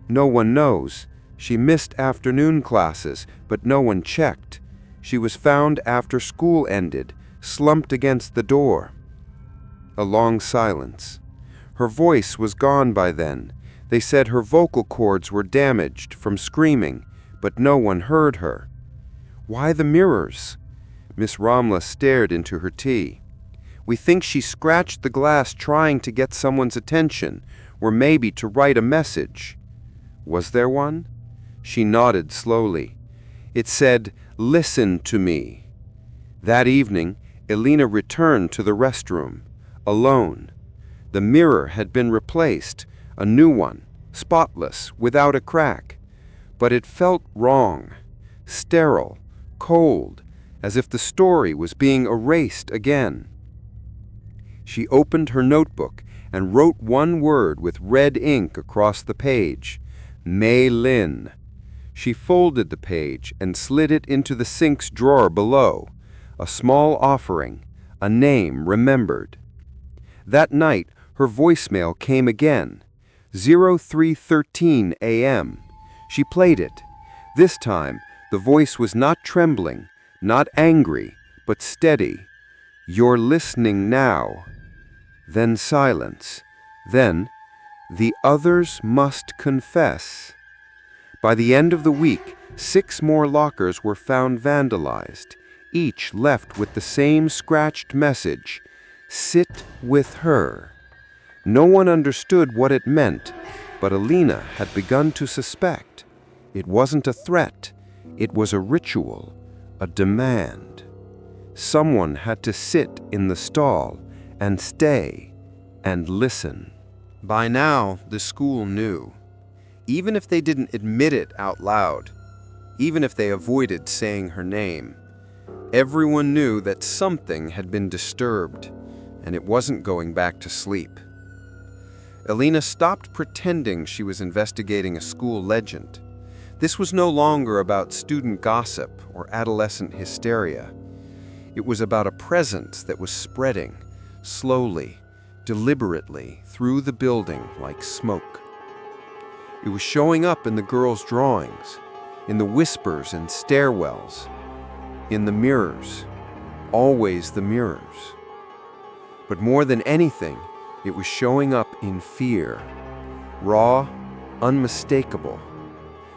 No one knows. She missed afternoon classes, but no one checked. She was found after school ended, slumped against the door. A long silence. Her voice was gone by then. They said her vocal cords were damaged from screaming, but no one heard her. "Why the mirrors?" Miss Ramla stared into her tea. "We think she scratched the glass trying to get someone's attention, or maybe to write a message." "Was there one?" She nodded slowly. It said, "Listen to me." That evening, Elena returned to the restroom, alone. The mirror had been replaced, a new one, spotless, without a crack. But it felt wrong, sterile, cold, as if the story was being erased again. She opened her notebook and wrote one word with red ink across the page: Mei Lin. She folded the page and slid it into the sink's drawer below, a small offering, a name remembered. That night, her voicemail came again, 03:13 a.m. She played it. This time, the voice was not trembling, not angry, but steady. "You're listening now." Then silence. Then, "The others must confess." By the end of the week, 6 more lockers were found vandalized, each left with the same scratched message: "Sit with her." No one understood what it meant, but Elena had begun to suspect. It wasn't a threat. It was a ritual, a demand. Someone had to sit in the stall and stay and listen. By now, the school knew. Even if they didn't admit it out loud, even if they avoided saying her name, everyone knew that something had been disturbed, and it wasn't going back to sleep. Elena stopped pretending she was investigating a school legend. This was no longer about student gossip or adolescent hysteria. It was about a presence that was spreading, slowly, deliberately, through the building like smoke. It was showing up in the girls' drawings, in the whispers and stairwells, in the mirrors, always the mirrors. But more than anything, it was showing up in fear, raw, unmistakable,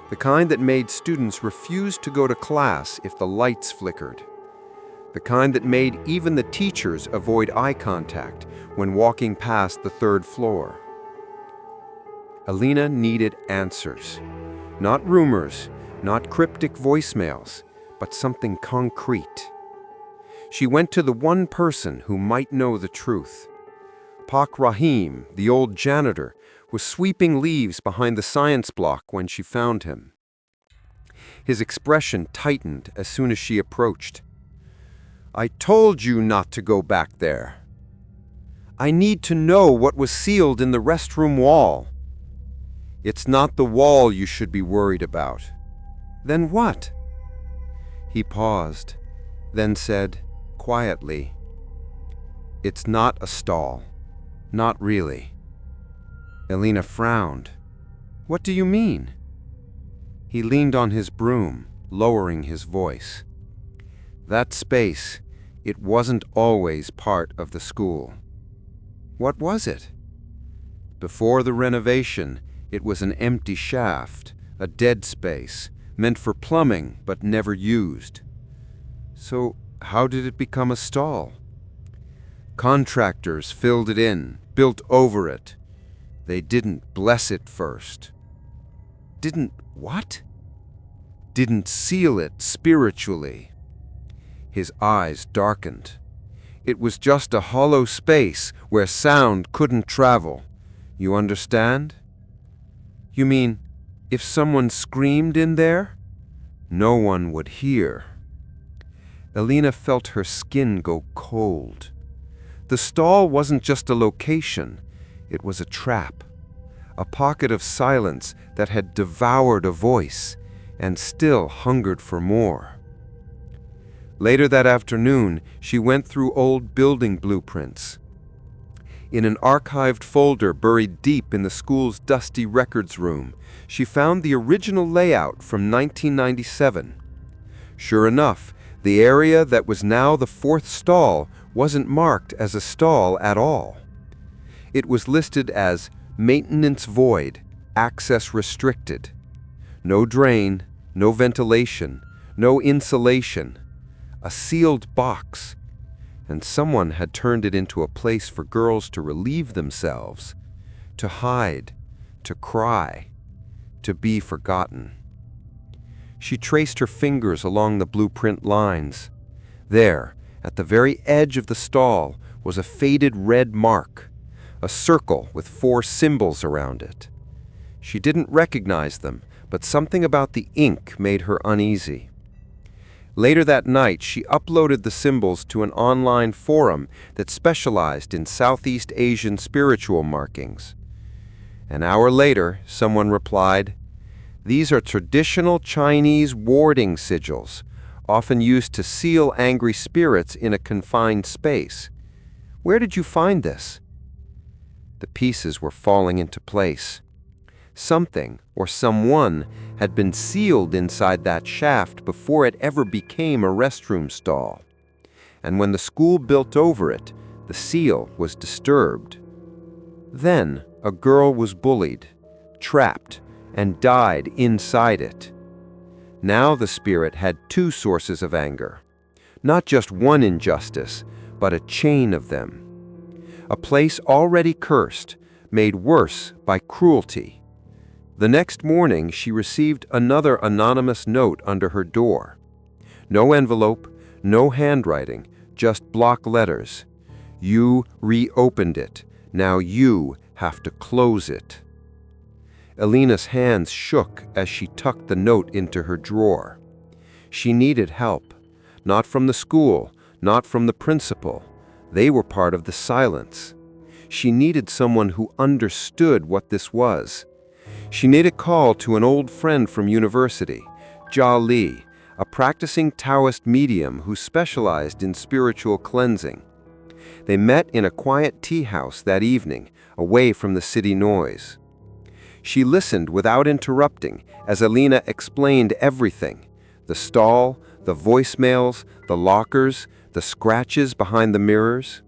the kind that made students refuse to go to class if the lights flickered, the kind that made even the teachers avoid eye contact when walking past the 3rd floor. Elena needed answers, not rumors, not cryptic voicemails, but something concrete. She went to the one person who might know the truth. Pak Rahim, the old janitor, was sweeping leaves behind the science block when she found him. His expression tightened as soon as she approached. "I told you not to go back there. I need to know what was sealed in the restroom wall." "It's not the wall you should be worried about." "Then what?" He paused, then said, quietly, "It's not a stall. Not really." Elena frowned. "What do you mean?" He leaned on his broom, lowering his voice. "That space, it wasn't always part of the school." "What was it?" "Before the renovation, it was an empty shaft, a dead space, meant for plumbing but never used." "So how did it become a stall?" "Contractors filled it in, built over it. They didn't bless it first." "Didn't what?" "Didn't seal it spiritually." His eyes darkened. "It was just a hollow space where sound couldn't travel. You understand?" "You mean, if someone screamed in there, no one would hear?" Elena felt her skin go cold. The stall wasn't just a location, it was a trap, a pocket of silence that had devoured a voice and still hungered for more. Later that afternoon, she went through old building blueprints. In an archived folder buried deep in the school's dusty records room, she found the original layout from 1997. Sure enough, the area that was now the fourth stall wasn't marked as a stall at all. It was listed as maintenance void, access restricted. No drain, no ventilation, no insulation. A sealed box, and someone had turned it into a place for girls to relieve themselves, to hide, to cry, to be forgotten. She traced her fingers along the blueprint lines. There, at the very edge of the stall, was a faded red mark, a circle with 4 symbols around it. She didn't recognize them, but something about the ink made her uneasy. Later that night, she uploaded the symbols to an online forum that specialized in Southeast Asian spiritual markings. An hour later, someone replied, "These are traditional Chinese warding sigils, often used to seal angry spirits in a confined space. Where did you find this?" The pieces were falling into place. Something or someone had been sealed inside that shaft before it ever became a restroom stall. And when the school built over it, the seal was disturbed. Then a girl was bullied, trapped, and died inside it. Now the spirit had 2 sources of anger. Not just one injustice, but a chain of them. A place already cursed, made worse by cruelty. The next morning, she received another anonymous note under her door. No envelope, no handwriting, just block letters. "You reopened it. Now you have to close it." Elena's hands shook as she tucked the note into her drawer. She needed help. Not from the school, not from the principal. They were part of the silence. She needed someone who understood what this was. She made a call to an old friend from university, Jia Li, a practicing Taoist medium who specialized in spiritual cleansing. They met in a quiet tea house that evening, away from the city noise. She listened without interrupting as Elena explained everything: the stall, the voicemails, the lockers, the scratches behind the mirrors.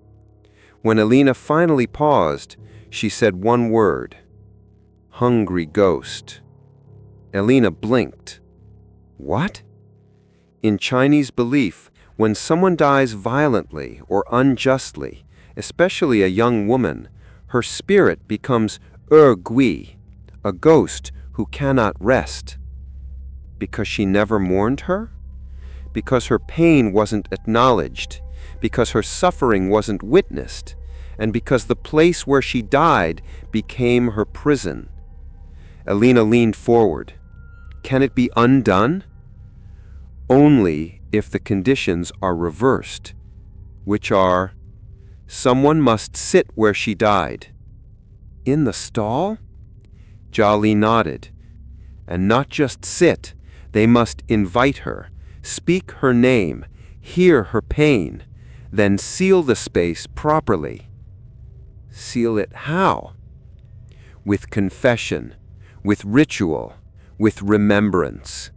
When Elena finally paused, she said one word: "Hungry ghost." Elena blinked. What? In Chinese belief, when someone dies violently or unjustly, especially a young woman, her spirit becomes gui, a ghost who cannot rest. Because she never mourned her? Because her pain wasn't acknowledged? Because her suffering wasn't witnessed? and because the place where she died became her prison. Elena leaned forward. Can it be undone? Only if the conditions are reversed, which are, someone must sit where she died. In the stall? Jolly nodded. And not just sit, they must invite her, speak her name, hear her pain, then seal the space properly. Seal it how? With confession, with ritual, with remembrance.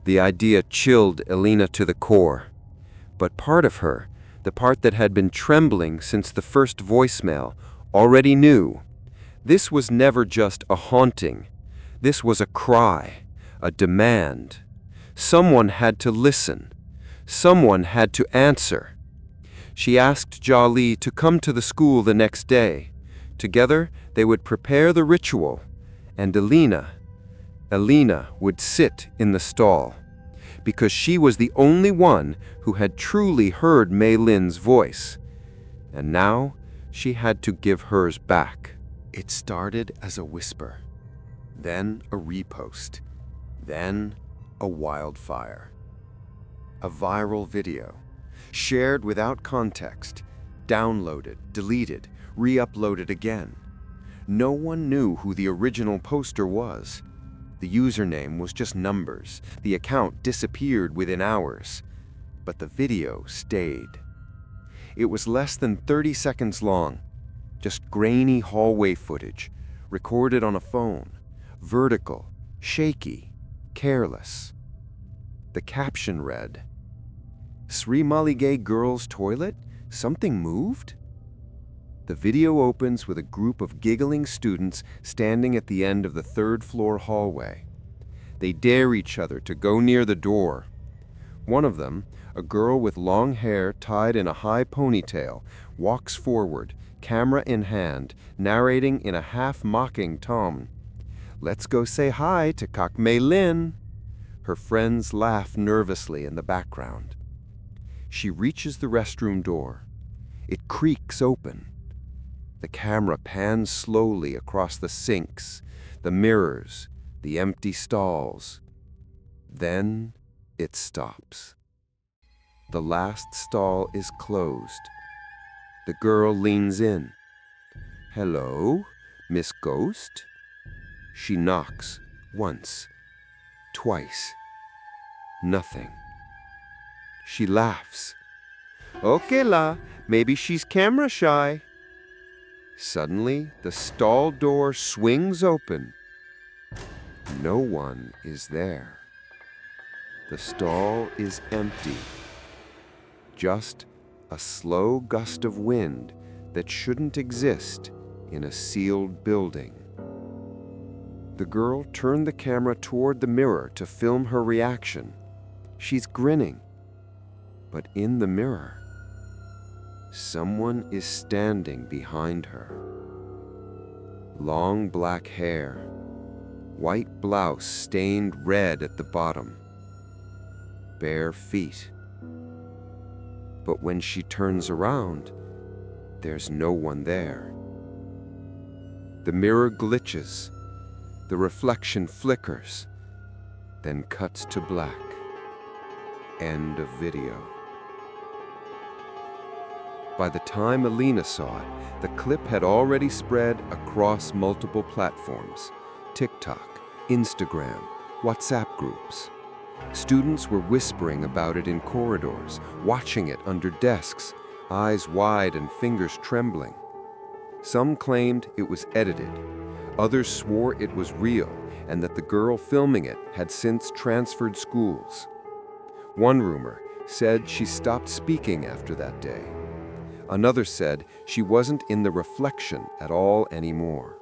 The idea chilled Elena to the core, but part of her, the part that had been trembling since the first voicemail, already knew. This was never just a haunting. This was a cry, a demand. Someone had to listen. Someone had to answer. She asked Jolly to come to the school the next day. Together, they would prepare the ritual, and Elena would sit in the stall, because she was the only one who had truly heard Mei Lin's voice, and now she had to give hers back. It started as a whisper, then a repost, then a wildfire. A viral video, shared without context, downloaded, deleted, re-uploaded again. No one knew who the original poster was. The username was just numbers. The account disappeared within hours. But the video stayed. It was less than 30 seconds long, just grainy hallway footage, recorded on a phone, vertical, shaky, careless. The caption read, "Sri Maligay girls' toilet? Something moved?" The video opens with a group of giggling students standing at the end of the third-floor hallway. They dare each other to go near the door. One of them, a girl with long hair tied in a high ponytail, walks forward, camera in hand, narrating in a half-mocking tone. "Let's go say hi to Kak Mei Lin." Her friends laugh nervously in the background. She reaches the restroom door. It creaks open. The camera pans slowly across the sinks, the mirrors, the empty stalls. Then it stops. The last stall is closed. The girl leans in. "Hello, Miss Ghost?" She knocks once, twice. Nothing. She laughs. "Okay la, maybe she's camera shy." Suddenly, the stall door swings open. No one is there. The stall is empty. Just a slow gust of wind that shouldn't exist in a sealed building. The girl turned the camera toward the mirror to film her reaction. She's grinning. But in the mirror, someone is standing behind her. Long black hair, white blouse stained red at the bottom, bare feet. But when she turns around, there's no one there. The mirror glitches, the reflection flickers, then cuts to black. End of video. By the time Elena saw it, the clip had already spread across multiple platforms: TikTok, Instagram, WhatsApp groups. Students were whispering about it in corridors, watching it under desks, eyes wide and fingers trembling. Some claimed it was edited. Others swore it was real and that the girl filming it had since transferred schools. One rumor said she stopped speaking after that day. Another said she wasn't in the reflection at all anymore.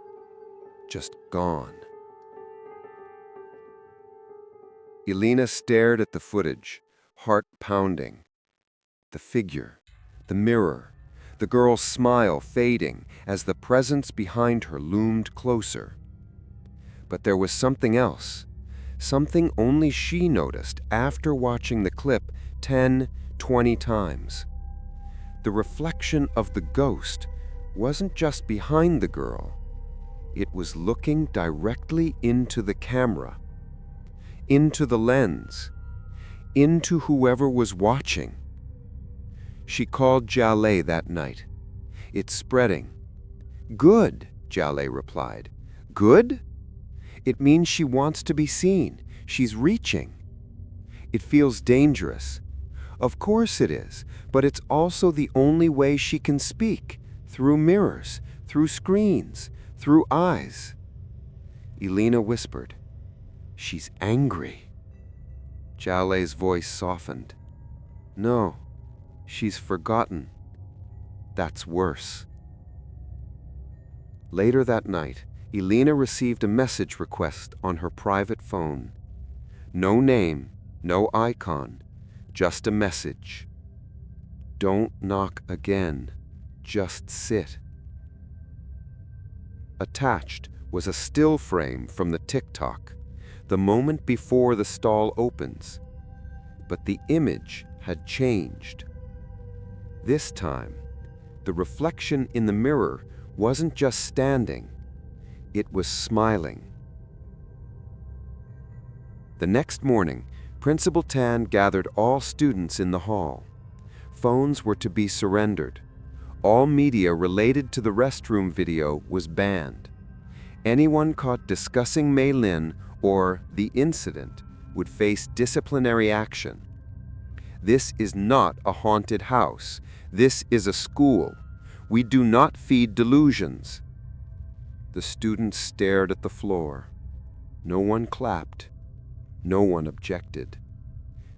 Just gone. Elena stared at the footage, heart pounding. The figure, the mirror, the girl's smile fading as the presence behind her loomed closer. But there was something else, something only she noticed after watching the clip 10, 20 times. The reflection of the ghost wasn't just behind the girl. It was looking directly into the camera, into the lens, into whoever was watching. She called Jaleh that night. "It's spreading." "Good," Jaleh replied. "Good? It means she wants to be seen. She's reaching." "It feels dangerous." "Of course it is, but it's also the only way she can speak, through mirrors, through screens, through eyes." Elena whispered, "She's angry." Jaleh's voice softened. "No, she's forgotten. That's worse." Later that night, Elena received a message request on her private phone. No name, no icon, just a message. "Don't knock again, just sit." Attached was a still frame from the TikTok, the moment before the stall opens. But the image had changed. This time, the reflection in the mirror wasn't just standing, it was smiling. The next morning, Principal Tan gathered all students in the hall. Phones were to be surrendered. All media related to the restroom video was banned. Anyone caught discussing Mei Lin or the incident would face disciplinary action. This is not a haunted house. This is a school. We do not feed delusions. The students stared at the floor. No one clapped. No one objected.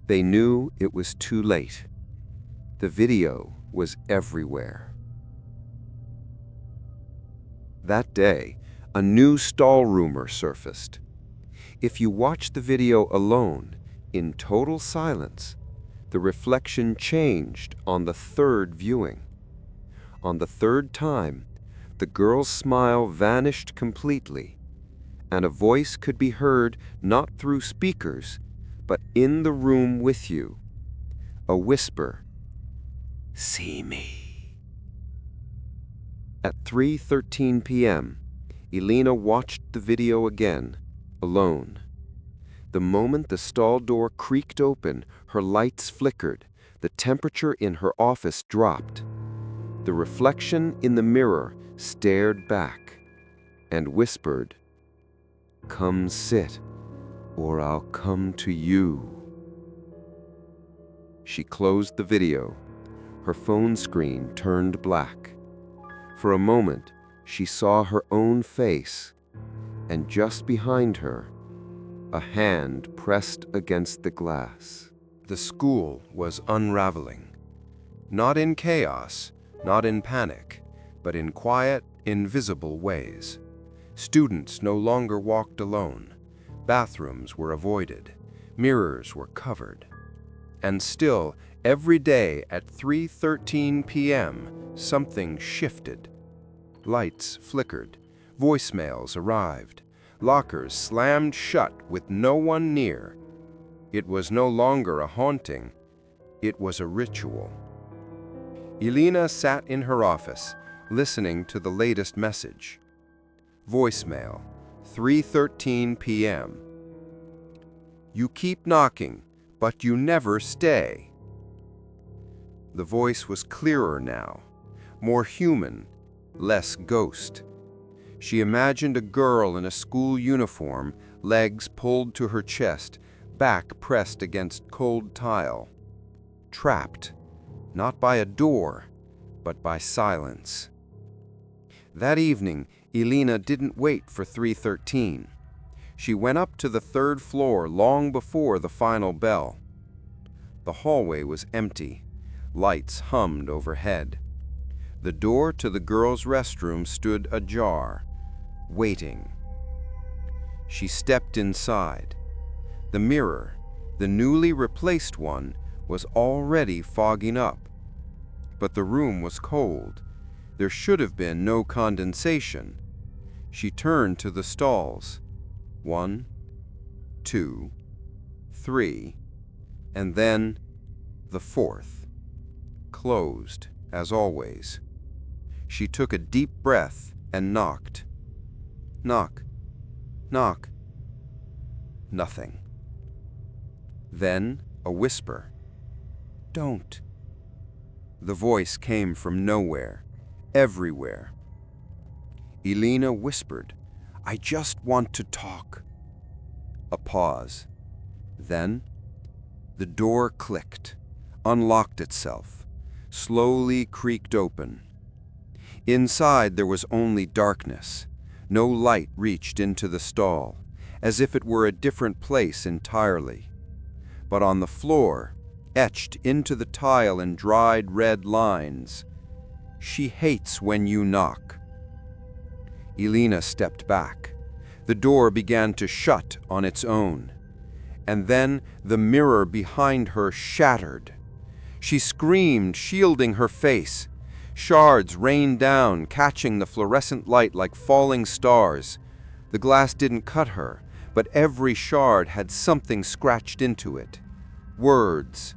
They knew it was too late. The video was everywhere. That day, a new stall rumor surfaced. If you watch the video alone, in total silence, the reflection changed on the third viewing. On the third time, the girl's smile vanished completely, and a voice could be heard not through speakers, but in the room with you. A whisper, "See me." At 3:13 p.m., Elena watched the video again, alone. The moment the stall door creaked open, her lights flickered, the temperature in her office dropped. The reflection in the mirror stared back and whispered, "Come sit, or I'll come to you." She closed the video. Her phone screen turned black. For a moment, she saw her own face, and just behind her, a hand pressed against the glass. The school was unraveling. Not in chaos, not in panic, but in quiet, invisible ways. Students no longer walked alone. Bathrooms were avoided. Mirrors were covered. And still, every day at 3:13 p.m., something shifted. Lights flickered. Voicemails arrived. Lockers slammed shut with no one near. It was no longer a haunting. It was a ritual. Elena sat in her office, listening to the latest message. Voicemail, 3:13 p.m. "You keep knocking, but you never stay." The voice was clearer now, more human, less ghost. She imagined a girl in a school uniform, legs pulled to her chest, back pressed against cold tile. Trapped, not by a door, but by silence. That evening, Elena didn't wait for 3:13. She went up to the third floor long before the final bell. The hallway was empty. Lights hummed overhead. The door to the girls' restroom stood ajar, waiting. She stepped inside. The mirror, the newly replaced one, was already fogging up. But the room was cold. There should have been no condensation. She turned to the stalls. 1, 2, 3, and then the fourth, closed as always. She took a deep breath and knocked. Knock, knock. Nothing. Then a whisper. Don't. The voice came from nowhere, everywhere. Elena whispered, I just want to talk. A pause. Then the door clicked, unlocked itself, slowly creaked open. Inside there was only darkness. No light reached into the stall, as if it were a different place entirely. But on the floor, etched into the tile in dried red lines, she hates when you knock. Elena stepped back. The door began to shut on its own. And then the mirror behind her shattered. She screamed, shielding her face. Shards rained down, catching the fluorescent light like falling stars. The glass didn't cut her, but every shard had something scratched into it. Words.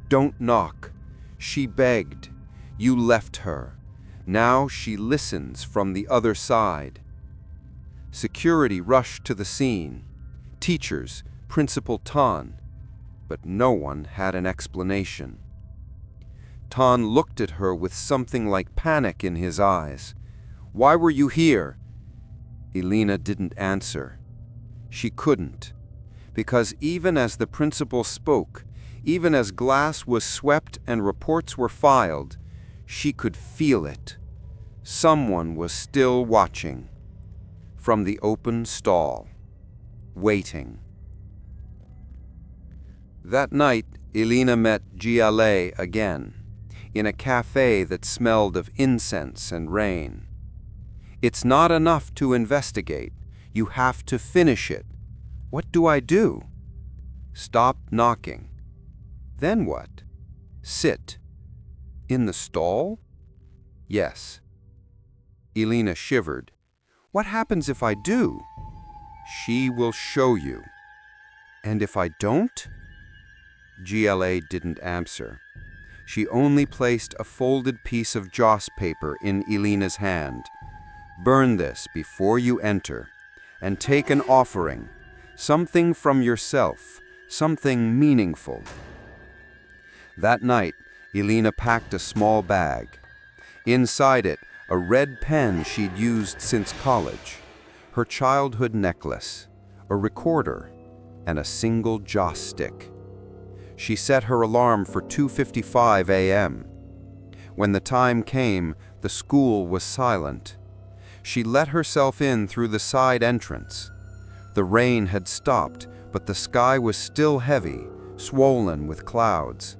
Don't knock. She begged. You left her. Now she listens from the other side. Security rushed to the scene. Teachers, Principal Tan. But no one had an explanation. Tan looked at her with something like panic in his eyes. Why were you here? Elena didn't answer. She couldn't. Because even as the principal spoke, even as glass was swept and reports were filed, she could feel it. Someone was still watching. From the open stall. Waiting. That night, Elena met GLA again, in a cafe that smelled of incense and rain. It's not enough to investigate. You have to finish it. What do I do? Stop knocking. Then what? Sit. In the stall? Yes. Elena shivered. What happens if I do? She will show you. And if I don't? GLA didn't answer. She only placed a folded piece of joss paper in Elena's hand. Burn this before you enter, and take an offering, something from yourself, something meaningful. That night, Elena packed a small bag. Inside it, a red pen she'd used since college, her childhood necklace, a recorder, and a single joss stick. She set her alarm for 2:55 a.m. When the time came, the school was silent. She let herself in through the side entrance. The rain had stopped, but the sky was still heavy, swollen with clouds.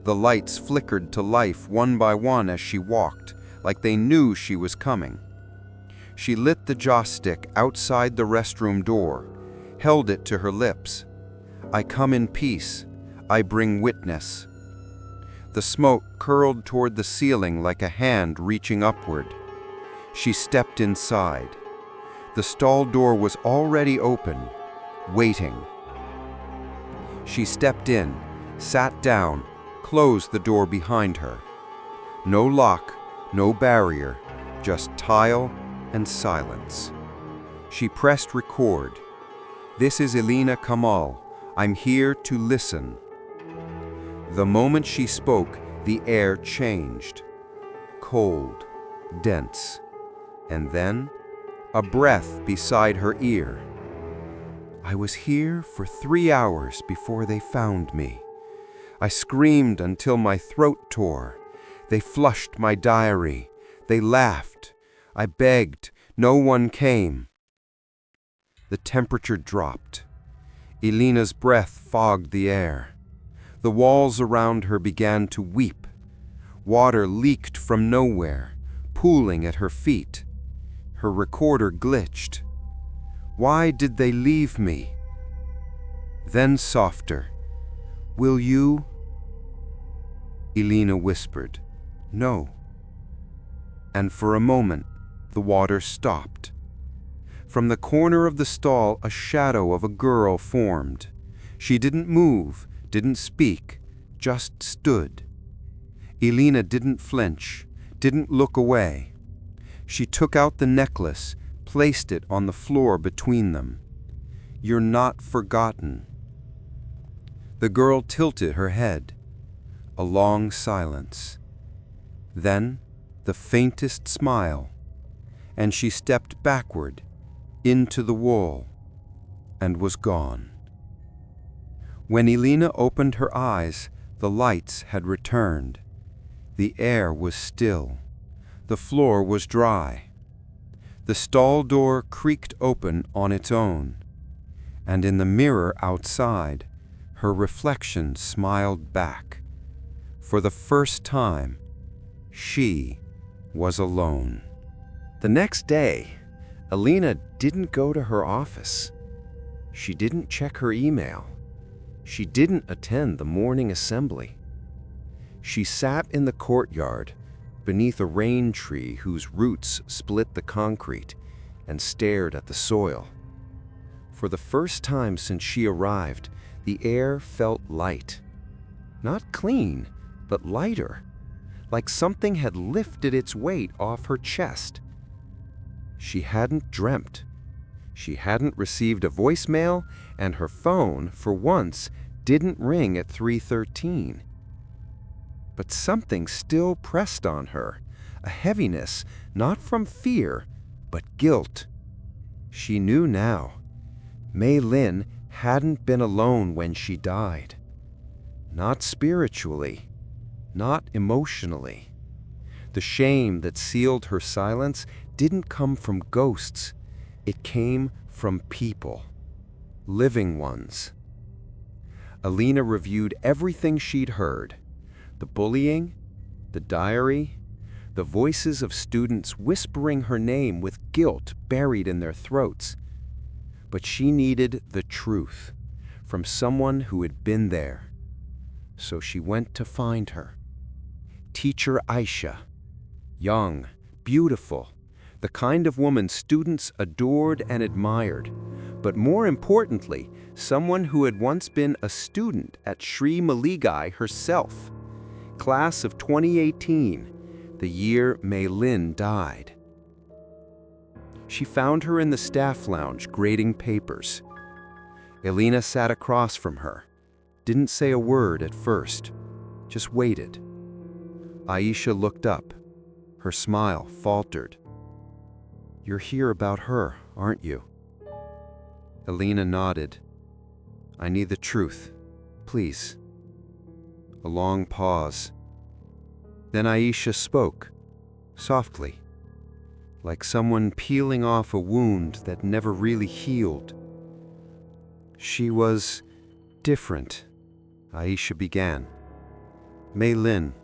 The lights flickered to life one by one as she walked, like they knew she was coming. She lit the joss stick outside the restroom door, held it to her lips. I come in peace. I bring witness. The smoke curled toward the ceiling like a hand reaching upward. She stepped inside. The stall door was already open, waiting. She stepped in, sat down, closed the door behind her. No lock, no barrier, just tile and silence. She pressed record. This is Elena Kamal. I'm here to listen. The moment she spoke, the air changed. Cold, dense, and then a breath beside her ear. I was here for 3 hours before they found me. I screamed until my throat tore. They flushed my diary. They laughed. I begged. No one came. The temperature dropped. Elena's breath fogged the air. The walls around her began to weep. Water leaked from nowhere, pooling at her feet. Her recorder glitched. Why did they leave me? Then softer. Will you? Elena whispered, no. And for a moment, the water stopped. From the corner of the stall, a shadow of a girl formed. She didn't move, didn't speak, just stood. Elena didn't flinch, didn't look away. She took out the necklace, placed it on the floor between them. "You're not forgotten." The girl tilted her head. A long silence. Then the faintest smile, and she stepped backward into the wall and was gone. When Elena opened her eyes, the lights had returned. The air was still. The floor was dry. The stall door creaked open on its own, and in the mirror outside, her reflection smiled back. For the first time, she was alone. The next day, Elena didn't go to her office. She didn't check her email. She didn't attend the morning assembly. She sat in the courtyard beneath a rain tree whose roots split the concrete and stared at the soil. For the first time since she arrived, the air felt light. Not clean, but lighter, like something had lifted its weight off her chest. She hadn't dreamt. She hadn't received a voicemail, and her phone, for once, didn't ring at 3:13. But something still pressed on her, a heaviness not from fear, but guilt. She knew now. Mei Lin hadn't been alone when she died. Not spiritually, not emotionally. The shame that sealed her silence didn't come from ghosts. It came from people, living ones. Elena reviewed everything she'd heard. The bullying, the diary, the voices of students whispering her name with guilt buried in their throats. But she needed the truth from someone who had been there. So she went to find her. Teacher Aisha, young, beautiful, the kind of woman students adored and admired, but more importantly, someone who had once been a student at Sri Maligai herself. Class of 2018, the year Mei Lin died. She found her in the staff lounge grading papers. Elena sat across from her, didn't say a word at first, just waited. Aisha looked up. Her smile faltered. "You're here about her, aren't you?" Elena nodded. "I need the truth, please." A long pause. Then Aisha spoke, softly, like someone peeling off a wound that never really healed. "She was different," Aisha began. "Mei Lin,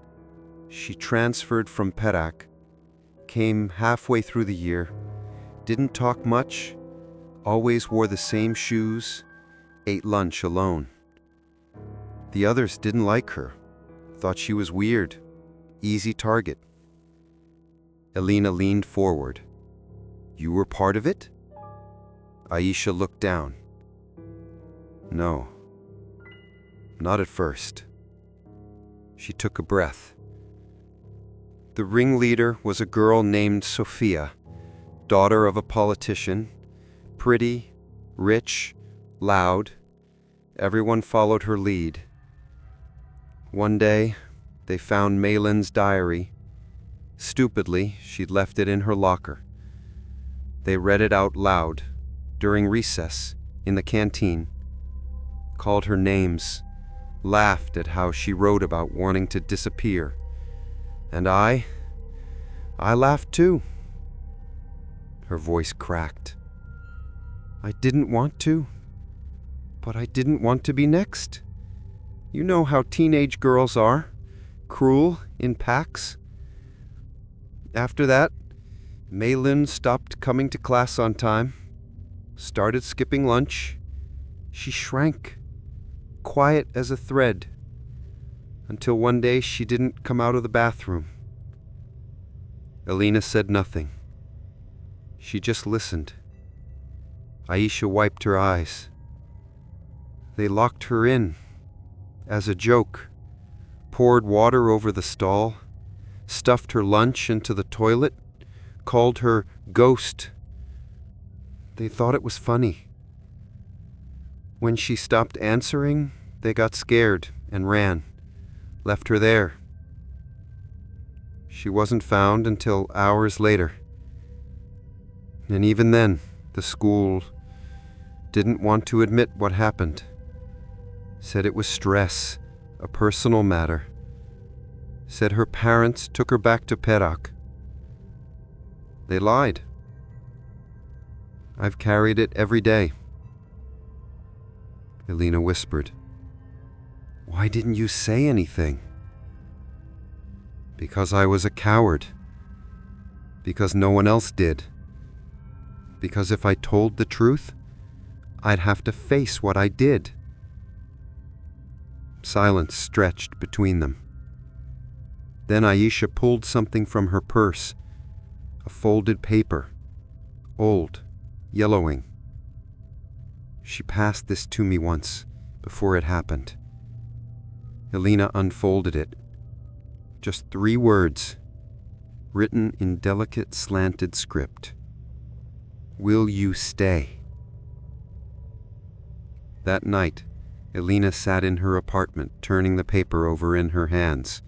she transferred from Perak, came halfway through the year, didn't talk much, always wore the same shoes, ate lunch alone. The others didn't like her, thought she was weird, easy target." Elena leaned forward. "You were part of it?" Aisha looked down. "No, not at first." She took a breath. The ringleader was a girl named Sophia, daughter of a politician, pretty, rich, loud. Everyone followed her lead. One day, they found Mei Lin's diary. Stupidly, she'd left it in her locker. They read it out loud, during recess, in the canteen, called her names, laughed at how she wrote about wanting to disappear. And I laughed too. Her voice cracked. "I didn't want to, but I didn't want to be next. You know how teenage girls are, cruel in packs." After that, Mei Lin stopped coming to class on time, started skipping lunch. She shrank, quiet as a thread, until one day she didn't come out of the bathroom. Elena said nothing. She just listened. Aisha wiped her eyes. They locked her in, as a joke, poured water over the stall, stuffed her lunch into the toilet, called her ghost. They thought it was funny. When she stopped answering, they got scared and ran, left her there. She wasn't found until hours later. And even then, the school didn't want to admit what happened. Said it was stress, a personal matter. Said her parents took her back to Perak. They lied. I've carried it every day. Elena whispered. Why didn't you say anything? Because I was a coward. Because no one else did. Because if I told the truth, I'd have to face what I did. Silence stretched between them. Then Aisha pulled something from her purse, a folded paper, old, yellowing. She passed this to me once, before it happened. Elena unfolded it. Just 3 words, written in delicate slanted script. Will you stay? That night, Elena sat in her apartment, turning the paper over in her hands.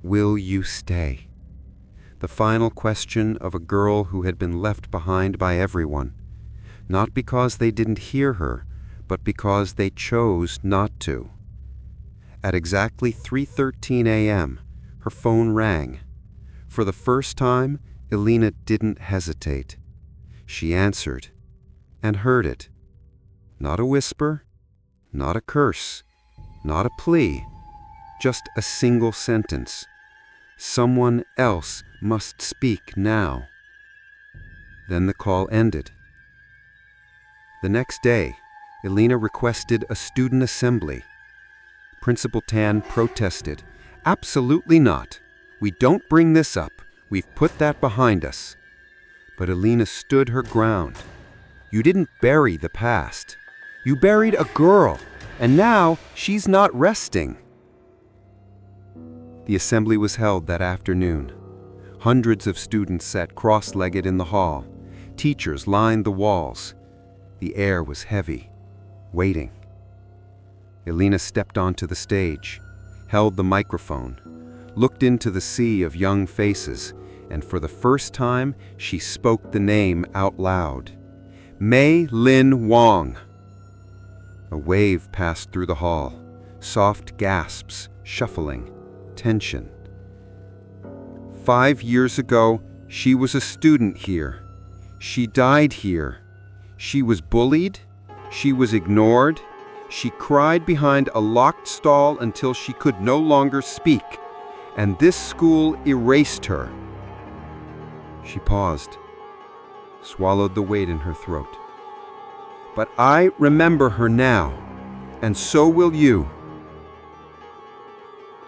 Will you stay? The final question of a girl who had been left behind by everyone, not because they didn't hear her, but because they chose not to. At exactly 3:13 a.m., her phone rang. For the first time, Elena didn't hesitate. She answered, and heard it. Not a whisper, not a curse, not a plea, just a single sentence. Someone else must speak now. Then the call ended. The next day, Elena requested a student assembly. Principal Tan protested. Absolutely not. We don't bring this up. We've put that behind us. But Elena stood her ground. You didn't bury the past. You buried a girl, and now she's not resting. The assembly was held that afternoon. Hundreds of students sat cross-legged in the hall. Teachers lined the walls. The air was heavy, waiting. Elena stepped onto the stage, held the microphone, looked into the sea of young faces, and for the first time, she spoke the name out loud. Mei Lin Wang. A wave passed through the hall, soft gasps, shuffling, tension. 5 years ago, she was a student here. She died here. She was bullied. She was ignored. She cried behind a locked stall until she could no longer speak, and this school erased her. She paused, swallowed the weight in her throat. But I remember her now, and so will you.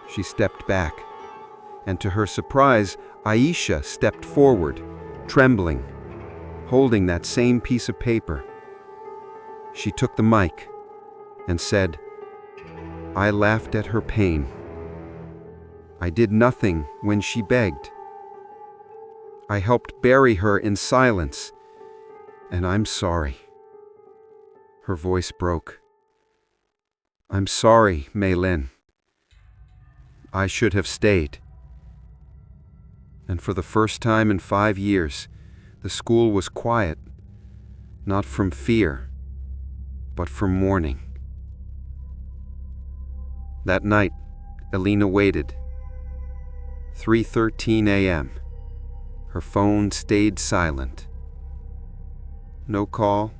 She stepped back, and to her surprise, Aisha stepped forward, trembling, holding that same piece of paper. She took the mic and said, I laughed at her pain. I did nothing when she begged. I helped bury her in silence, and I'm sorry. Her voice broke. I'm sorry, Mei Lin. I should have stayed. And for the first time in 5 years, the school was quiet, not from fear, but from mourning. That night, Elena waited. 3:13 a.m. Her phone stayed silent. No call,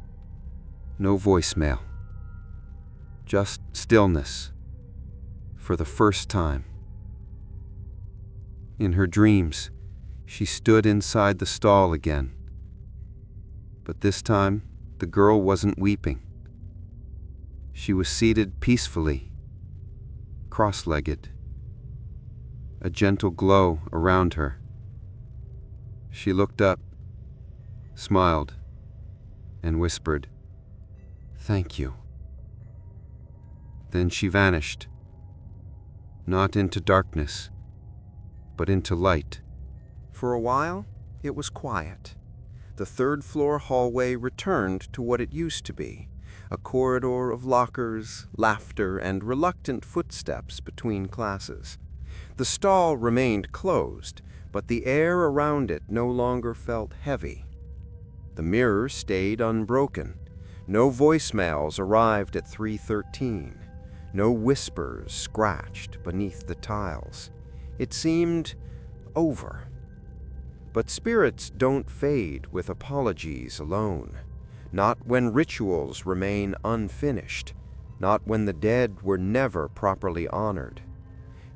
no voicemail. Just stillness, for the first time. In her dreams, she stood inside the stall again. But this time, the girl wasn't weeping. She was seated peacefully, cross-legged, a gentle glow around her. She looked up, smiled, and whispered, "Thank you." Then she vanished, not into darkness, but into light. For a while, it was quiet. The third-floor hallway returned to what it used to be, a corridor of lockers, laughter, and reluctant footsteps between classes. The stall remained closed, but the air around it no longer felt heavy. The mirror stayed unbroken. No voicemails arrived at 3:13. No whispers scratched beneath the tiles. It seemed over. But spirits don't fade with apologies alone. Not when rituals remain unfinished. Not when the dead were never properly honored.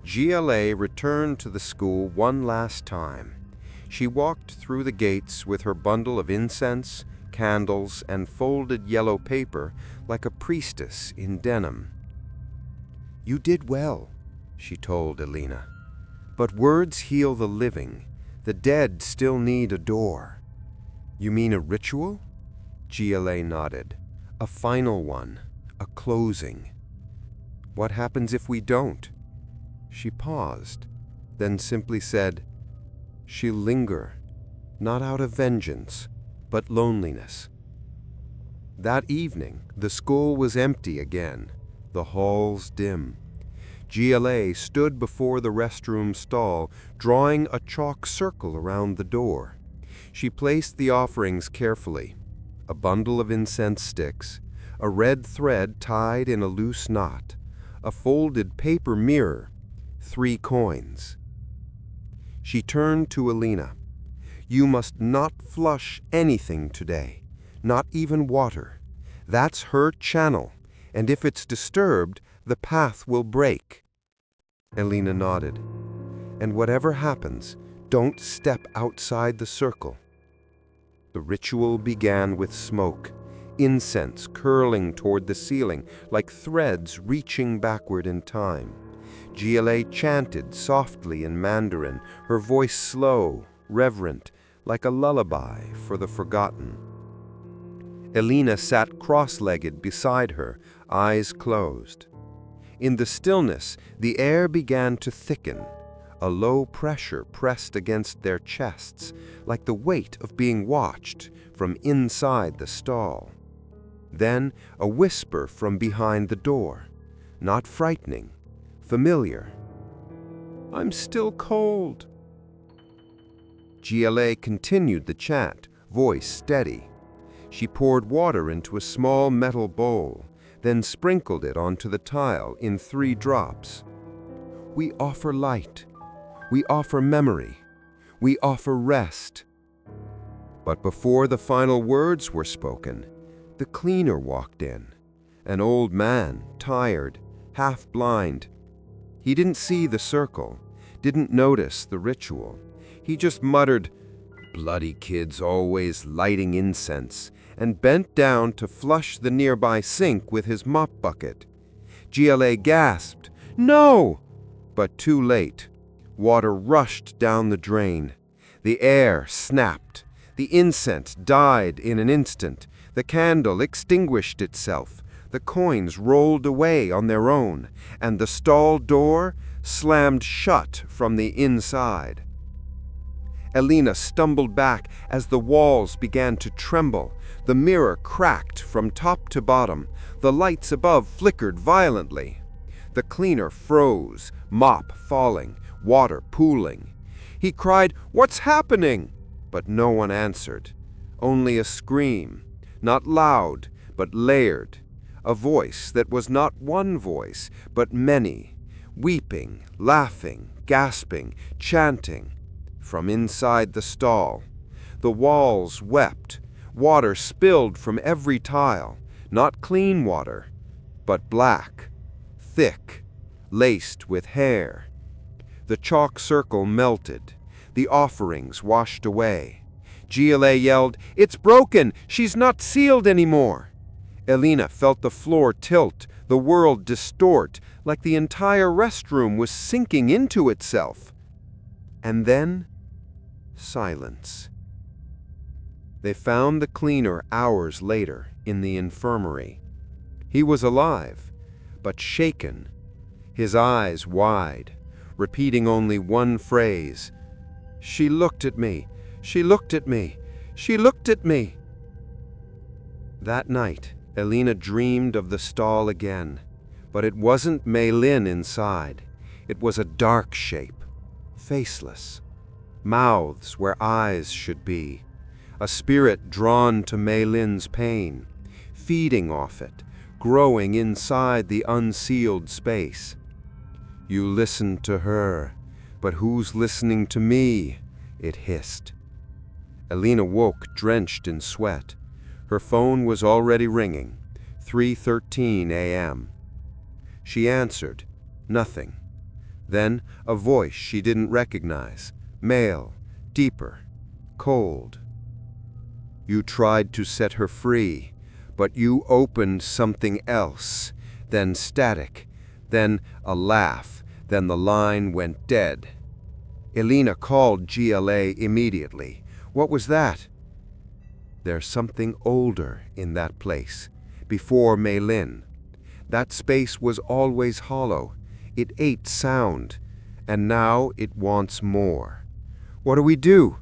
GLA returned to the school one last time. She walked through the gates with her bundle of incense, candles, and folded yellow paper like a priestess in denim. "You did well," she told Elena. "But words heal the living. The dead still need a door." "You mean a ritual?" GLA nodded. "A final one, a closing." "What happens if we don't?" She paused, then simply said, "She'll linger, not out of vengeance, but loneliness." That evening, the school was empty again, the halls dim. GLA stood before the restroom stall, drawing a chalk circle around the door. She placed the offerings carefully: a bundle of incense sticks, a red thread tied in a loose knot, a folded paper mirror, 3 coins. She turned to Elena. "You must not flush anything today, not even water. That's her channel, and if it's disturbed, the path will break." Elena nodded. "And whatever happens, don't step outside the circle." The ritual began with smoke, incense curling toward the ceiling like threads reaching backward in time. GLA chanted softly in Mandarin, her voice slow, reverent, like a lullaby for the forgotten. Elena sat cross-legged beside her, eyes closed. In the stillness, the air began to thicken. A low pressure pressed against their chests, like the weight of being watched from inside the stall. Then a whisper from behind the door, not frightening, familiar. "I'm still cold." GLA continued the chant, voice steady. She poured water into a small metal bowl, then sprinkled it onto the tile in 3 drops. "We offer light. We offer memory. We offer rest." But before the final words were spoken, the cleaner walked in. An old man, tired, half-blind. He didn't see the circle, didn't notice the ritual. He just muttered, "Bloody kids always lighting incense," and bent down to flush the nearby sink with his mop bucket. GLA gasped, "No!" But too late. Water rushed down the drain. The air snapped. The incense died in an instant. The candle extinguished itself. The coins rolled away on their own, and the stall door slammed shut from the inside. Elena stumbled back as the walls began to tremble. The mirror cracked from top to bottom. The lights above flickered violently. The cleaner froze, mop falling, water pooling. He cried, "What's happening?" But no one answered. Only a scream, not loud, but layered. A voice that was not one voice, but many, weeping, laughing, gasping, chanting. From inside the stall, the walls wept. Water spilled from every tile, not clean water, but black, thick, laced with hair. The chalk circle melted. The offerings washed away. GLA yelled, "It's broken! She's not sealed anymore!" Elena felt the floor tilt, the world distort, like the entire restroom was sinking into itself. And then, silence. They found the cleaner hours later in the infirmary. He was alive, but shaken, his eyes wide, repeating only one phrase. "She looked at me. She looked at me. She looked at me." That night, Elena dreamed of the stall again. But it wasn't Mei Lin inside. It was a dark shape, faceless. Mouths where eyes should be. A spirit drawn to Mei Lin's pain, feeding off it, growing inside the unsealed space. "You listened to her, but who's listening to me?" it hissed. Elena woke drenched in sweat. Her phone was already ringing, 3:13 a.m. She answered, nothing. Then a voice she didn't recognize, male, deeper, cold. "You tried to set her free, but you opened something else." Then static, then a laugh, then the line went dead. Elena called GLA immediately. "What was that?" "There's something older in that place, before Mei Lin. That space was always hollow. It ate sound, and now it wants more." "What do we do?"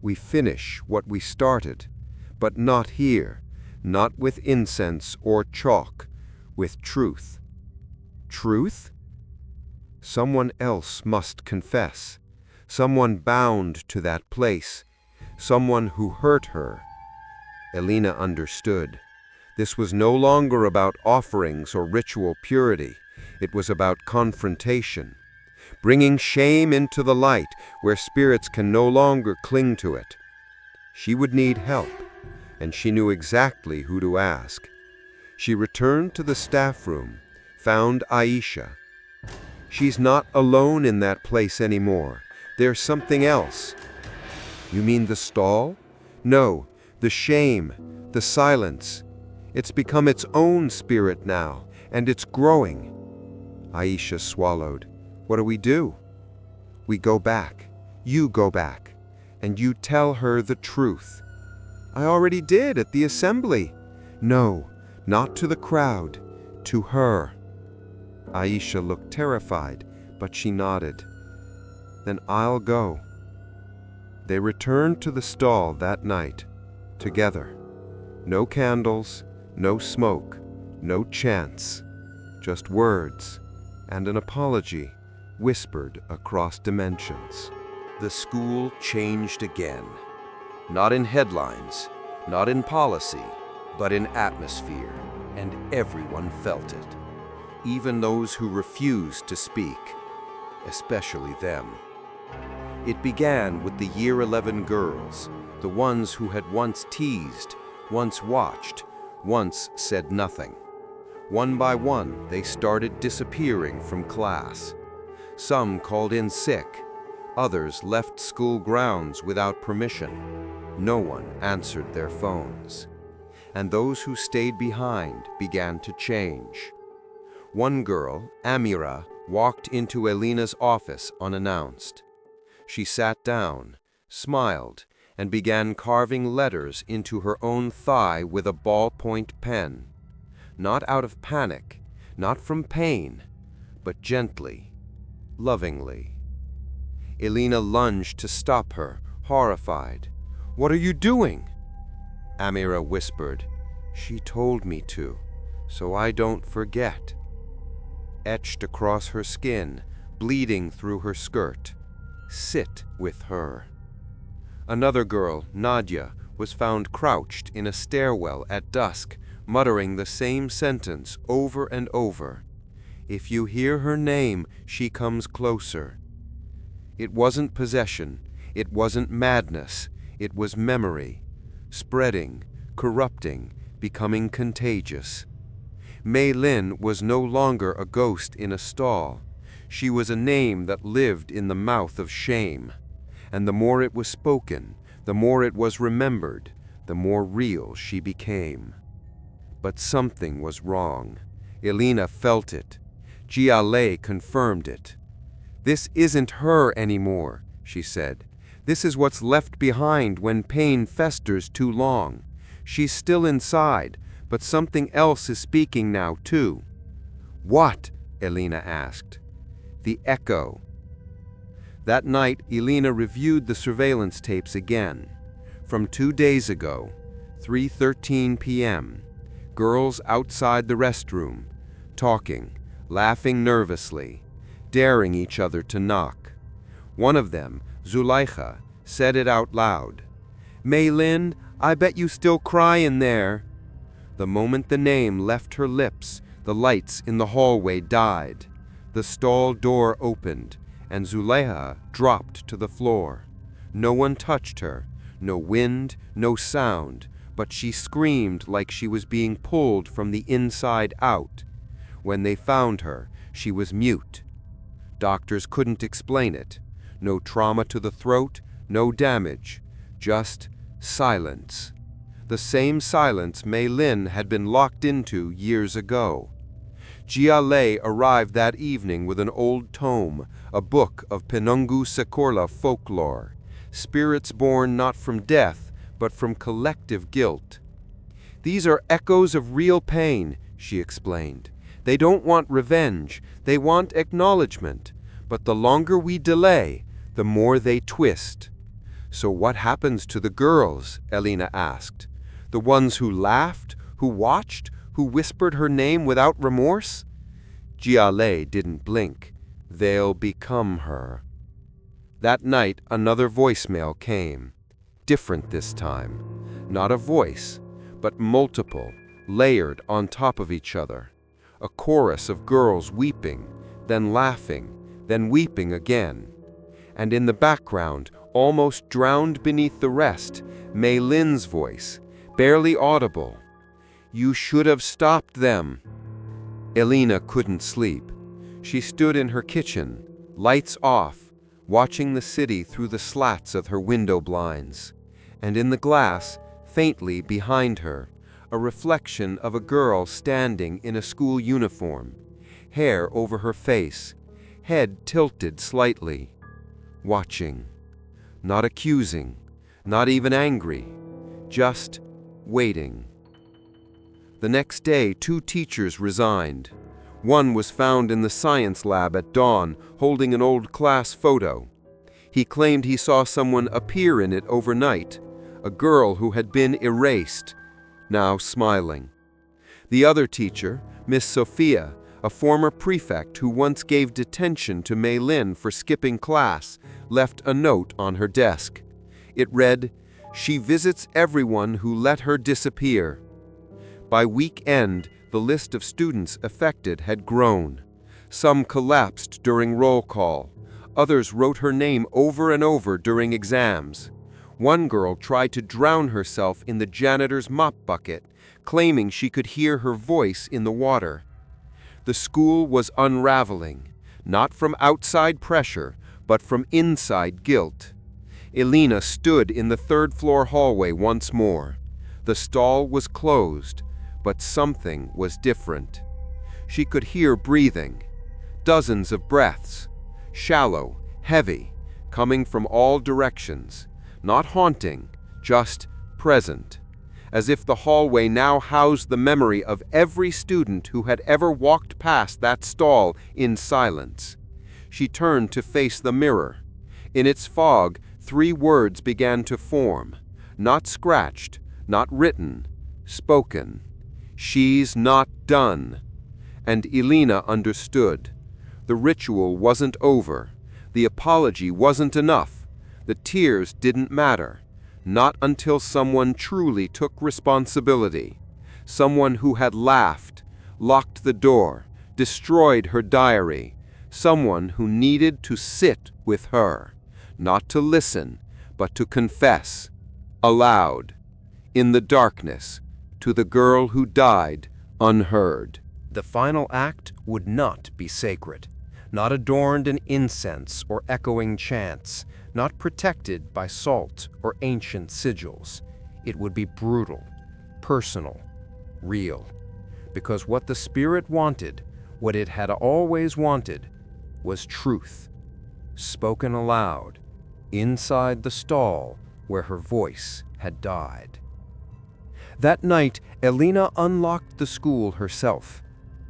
"We finish what we started, but not here, not with incense or chalk, with truth." "Truth?" "Someone else must confess, someone bound to that place, someone who hurt her." Elena understood. This was no longer about offerings or ritual purity. It was about confrontation, bringing shame into the light where spirits can no longer cling to it. She would need help, and she knew exactly who to ask. She returned to the staff room, found Aisha. "She's not alone in that place anymore. There's something else." "You mean the stall?" "No, the shame, the silence. It's become its own spirit now, and it's growing." Aisha swallowed. "What do we do?" "We go back. You go back. And you tell her the truth." "I already did at the assembly." "No, not to the crowd. To her." Aisha looked terrified, but she nodded. "Then I'll go." They returned to the stall that night, together. No candles, no smoke, no chants, just words and an apology whispered across dimensions. The school changed again. Not in headlines, not in policy, but in atmosphere, and everyone felt it. Even those who refused to speak, especially them. It began with the Year 11 girls, the ones who had once teased, once watched, once said nothing. One by one, they started disappearing from class. Some called in sick. Others left school grounds without permission. No one answered their phones. And those who stayed behind began to change. One girl, Amira, walked into Elena's office unannounced. She sat down, smiled, and began carving letters into her own thigh with a ballpoint pen. Not out of panic, not from pain, but gently, lovingly. Elena lunged to stop her, horrified. "What are you doing?" Amira whispered. "She told me to, so I don't forget." Etched across her skin, bleeding through her skirt. "Sit with her." Another girl, Nadia, was found crouched in a stairwell at dusk, muttering the same sentence over and over. "If you hear her name, she comes closer." It wasn't possession, it wasn't madness, it was memory, spreading, corrupting, becoming contagious. Mei Lin was no longer a ghost in a stall. She was a name that lived in the mouth of shame. And the more it was spoken, the more it was remembered, the more real she became. But something was wrong. Elena felt it. Jia confirmed it. "This isn't her anymore," she said. "This is what's left behind when pain festers too long. She's still inside, but something else is speaking now too." "What?" Elena asked. "The echo," That night, Elena reviewed the surveillance tapes again. From 2 days ago, 3:13 p.m., girls outside the restroom, talking, laughing nervously, daring each other to knock. One of them, Zuleika, said it out loud. "Maylin, I bet you still cry in there." The moment the name left her lips, the lights in the hallway died. The stall door opened, and Zuleika dropped to the floor. No one touched her, no wind, no sound, but she screamed like she was being pulled from the inside out. When they found her, she was mute. Doctors couldn't explain it. No trauma to the throat, no damage, just silence. The same silence Maylin had been locked into years ago. Jia arrived that evening with an old tome, a book of Penungu Sekolah folklore, spirits born not from death, but from collective guilt. "These are echoes of real pain," she explained. "They don't want revenge, they want acknowledgement. But the longer we delay, the more they twist." "So what happens to the girls?" Elena asked. "The ones who laughed, who watched, who whispered her name without remorse?" Jia didn't blink. "They'll become her." That night, another voicemail came. Different this time. Not a voice, but multiple, layered on top of each other. A chorus of girls weeping, then laughing, then weeping again. And in the background, almost drowned beneath the rest, Maylin's voice, barely audible. "You should have stopped them." Elena couldn't sleep. She stood in her kitchen, lights off, watching the city through the slats of her window blinds. And in the glass, faintly behind her, a reflection of a girl standing in a school uniform, hair over her face, head tilted slightly, watching, not accusing, not even angry, just waiting. The next day, 2 teachers resigned. One was found in the science lab at dawn, holding an old class photo. He claimed he saw someone appear in it overnight, a girl who had been erased, now smiling. The other teacher, Miss Sophia, a former prefect who once gave detention to Maylin for skipping class, left a note on her desk. It read, "She visits everyone who let her disappear." By week end, the list of students affected had grown. Some collapsed during roll call. Others wrote her name over and over during exams. One girl tried to drown herself in the janitor's mop bucket, claiming she could hear her voice in the water. The school was unraveling, not from outside pressure, but from inside guilt. Elena stood in the 3rd-floor hallway once more. The stall was closed, but something was different. She could hear breathing, dozens of breaths, shallow, heavy, coming from all directions, not haunting, just present, as if the hallway now housed the memory of every student who had ever walked past that stall in silence. She turned to face the mirror. In its fog, 3 words began to form, not scratched, not written, spoken. "She's not done." And Elena understood. The ritual wasn't over. The apology wasn't enough. The tears didn't matter. Not until someone truly took responsibility. Someone who had laughed, locked the door, destroyed her diary. Someone who needed to sit with her. Not to listen, but to confess. Aloud. In the darkness. To the girl who died unheard. The final act would not be sacred, not adorned in incense or echoing chants, not protected by salt or ancient sigils. It would be brutal, personal, real. Because what the spirit wanted, what it had always wanted, was truth, spoken aloud, inside the stall where her voice had died. That night, Elena unlocked the school herself.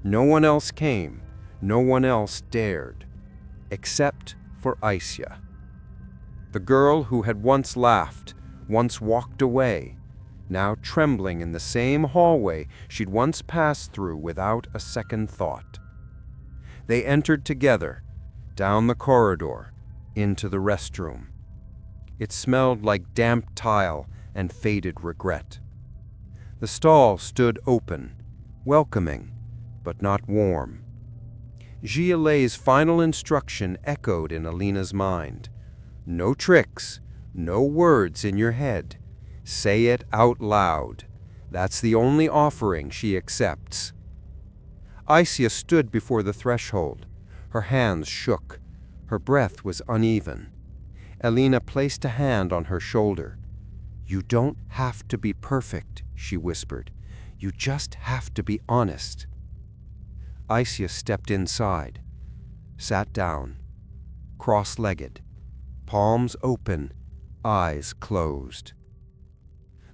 No one else came, no one else dared, except for Aisha. The girl who had once laughed, once walked away, now trembling in the same hallway she'd once passed through without a second thought. They entered together, down the corridor, into the restroom. It smelled like damp tile and faded regret. The stall stood open, welcoming, but not warm. Gilet's final instruction echoed in Alina's mind. No tricks, no words in your head. Say it out loud. That's the only offering she accepts. Isia stood before the threshold. Her hands shook. Her breath was uneven. Alina placed a hand on her shoulder. "You don't have to be perfect," she whispered. "You just have to be honest." Isia stepped inside, sat down, cross-legged, palms open, eyes closed.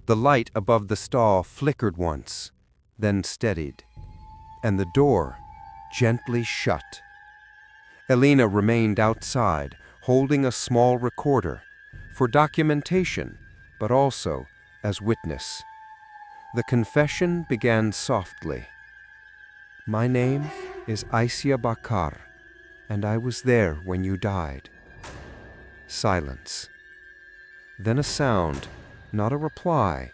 The light above the stall flickered once, then steadied, and the door gently shut. Alina remained outside, holding a small recorder, for documentation, but also as witness. The confession began softly. "My name is Isia Bakar, and I was there when you died." Silence. Then a sound, not a reply,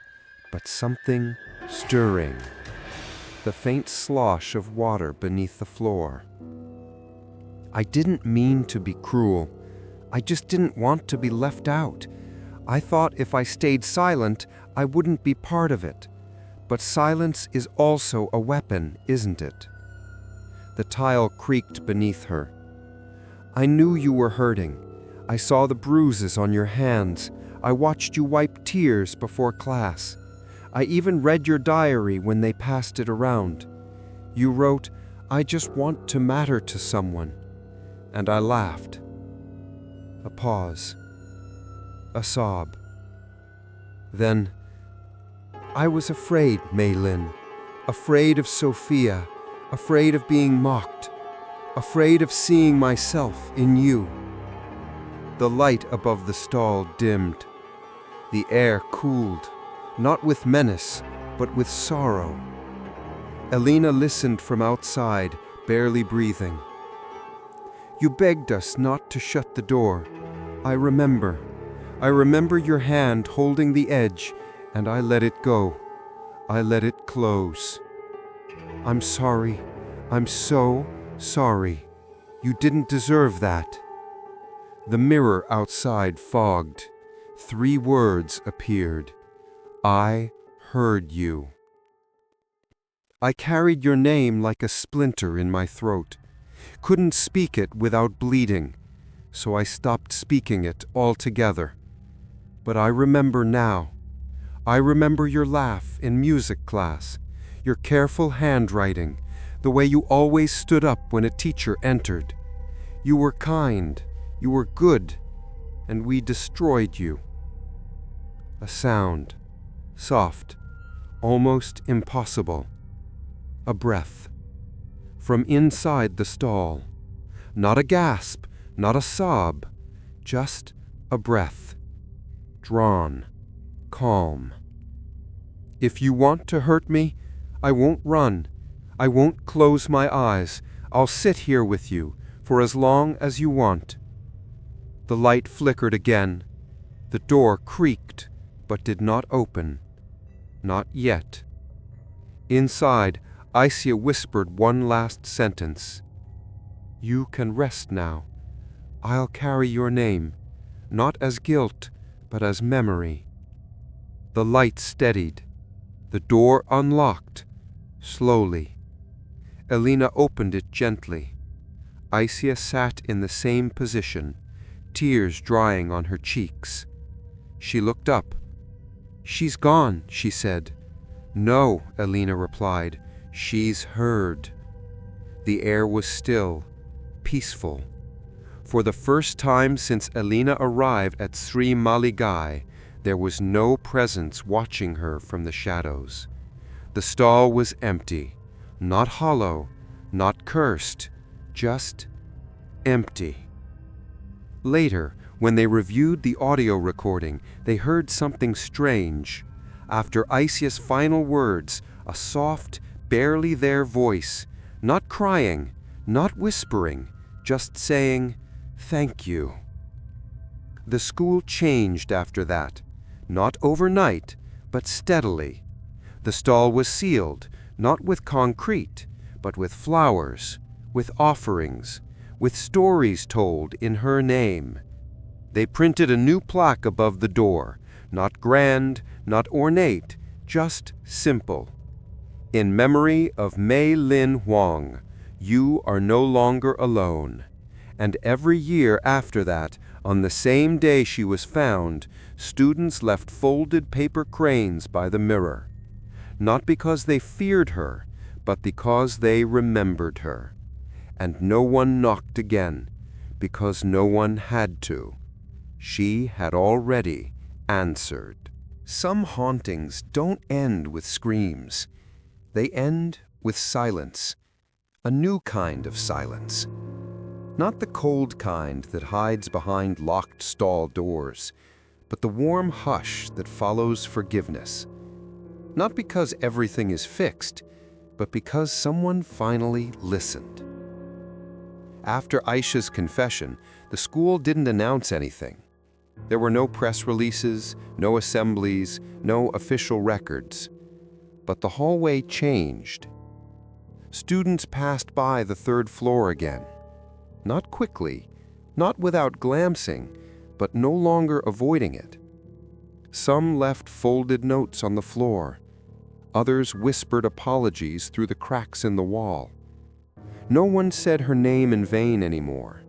but something stirring. The faint slosh of water beneath the floor. "I didn't mean to be cruel. I just didn't want to be left out. I thought if I stayed silent, I wouldn't be part of it. But silence is also a weapon, isn't it?" The tile creaked beneath her. "I knew you were hurting. I saw the bruises on your hands. I watched you wipe tears before class. I even read your diary when they passed it around. You wrote, 'I just want to matter to someone.' And I laughed." A pause. A sob. Then, "I was afraid, Maylin. Afraid of Sophia. Afraid of being mocked. Afraid of seeing myself in you." The light above the stall dimmed. The air cooled, not with menace, but with sorrow. Alina listened from outside, barely breathing. "You begged us not to shut the door. I remember. I remember your hand holding the edge, and I let it go. I let it close. I'm sorry. I'm so sorry. You didn't deserve that." The mirror outside fogged. 3 words appeared. "I heard you." I carried your name like a splinter in my throat. Couldn't speak it without bleeding, so I stopped speaking it altogether. But I remember now. I remember your laugh in music class, your careful handwriting, the way you always stood up when a teacher entered. You were kind, you were good, and we destroyed you. A sound, soft, almost impossible. A breath. From inside the stall. Not a gasp, not a sob, just a breath. Drawn, calm. "If you want to hurt me, I won't run. I won't close my eyes. I'll sit here with you for as long as you want." The light flickered again. The door creaked, but did not open. Not yet. Inside, Isia whispered one last sentence. "You can rest now. I'll carry your name, not as guilt, but as memory." The light steadied. The door unlocked, slowly. Alina opened it gently. Isia sat in the same position, tears drying on her cheeks. She looked up. "She's gone," she said. "No," Alina replied. "She's heard." The air was still, peaceful. For the first time since Alina arrived at Sri Maligai, there was no presence watching her from the shadows. The stall was empty, not hollow, not cursed, just empty. Later, When they reviewed the audio recording, they heard something strange. After Aisya's final words, a soft, barely there voice, not crying, not whispering, just saying, "Thank you." The school changed after that, not overnight, but steadily. The stall was sealed, not with concrete, but with flowers, with offerings, with stories told in her name. They printed a new plaque above the door, not grand, not ornate, just simple. In memory of Mei Lin Huang, you are no longer alone. And every year after that, on the same day she was found, students left folded paper cranes by the mirror. Not because they feared her, but because they remembered her. And no one knocked again, because no one had to. She had already answered. Some hauntings don't end with screams. They end with silence, a new kind of silence. Not the cold kind that hides behind locked stall doors, but the warm hush that follows forgiveness. Not because everything is fixed, but because someone finally listened. After Aisya's confession, the school didn't announce anything. There were no press releases, no assemblies, no official records. But the hallway changed. Students passed by the third floor again. Not quickly, not without glancing, but no longer avoiding it. Some left folded notes on the floor. Others whispered apologies through the cracks in the wall. No one said her name in vain anymore.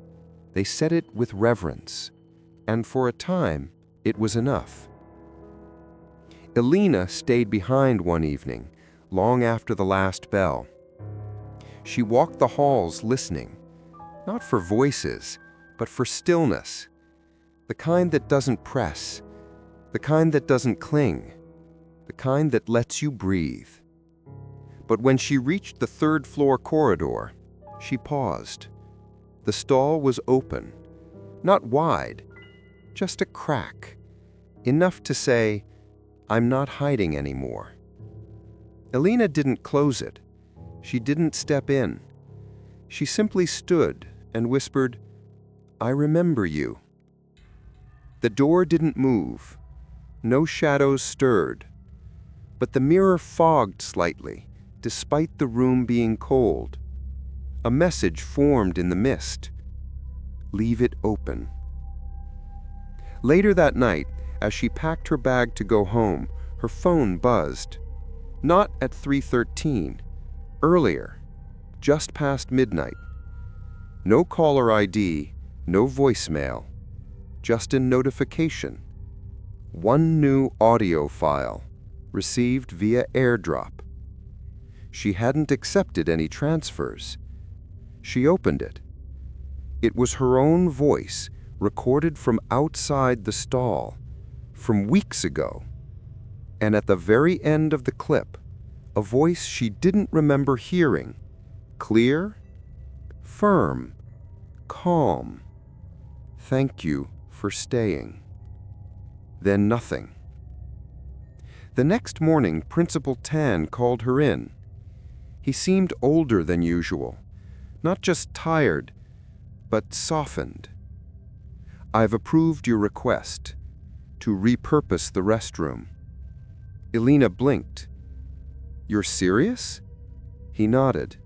They said it with reverence. And for a time, it was enough. Elena stayed behind one evening, long after the last bell. She walked the halls listening, not for voices, but for stillness, the kind that doesn't press, the kind that doesn't cling, the kind that lets you breathe. But when she reached the third floor corridor, she paused. The stall was open, not wide, just a crack, enough to say, "I'm not hiding anymore." Elena didn't close it. She didn't step in. She simply stood and whispered, "I remember you." The door didn't move. No shadows stirred. But the mirror fogged slightly, despite the room being cold. A message formed in the mist. Leave it open. Later that night, as she packed her bag to go home, her phone buzzed. Not at 3:13, earlier, just past midnight. No caller ID, no voicemail, just a notification. One new audio file, received via airdrop. She hadn't accepted any transfers. She opened it. It was her own voice, recorded from outside the stall, from weeks ago. And at the very end of the clip, a voice she didn't remember hearing, clear, firm, calm. "Thank you for staying." Then nothing. The next morning, Principal Tan called her in. He seemed older than usual, not just tired, but softened. "I've approved your request to repurpose the restroom." Elena blinked. "You're serious?" He nodded.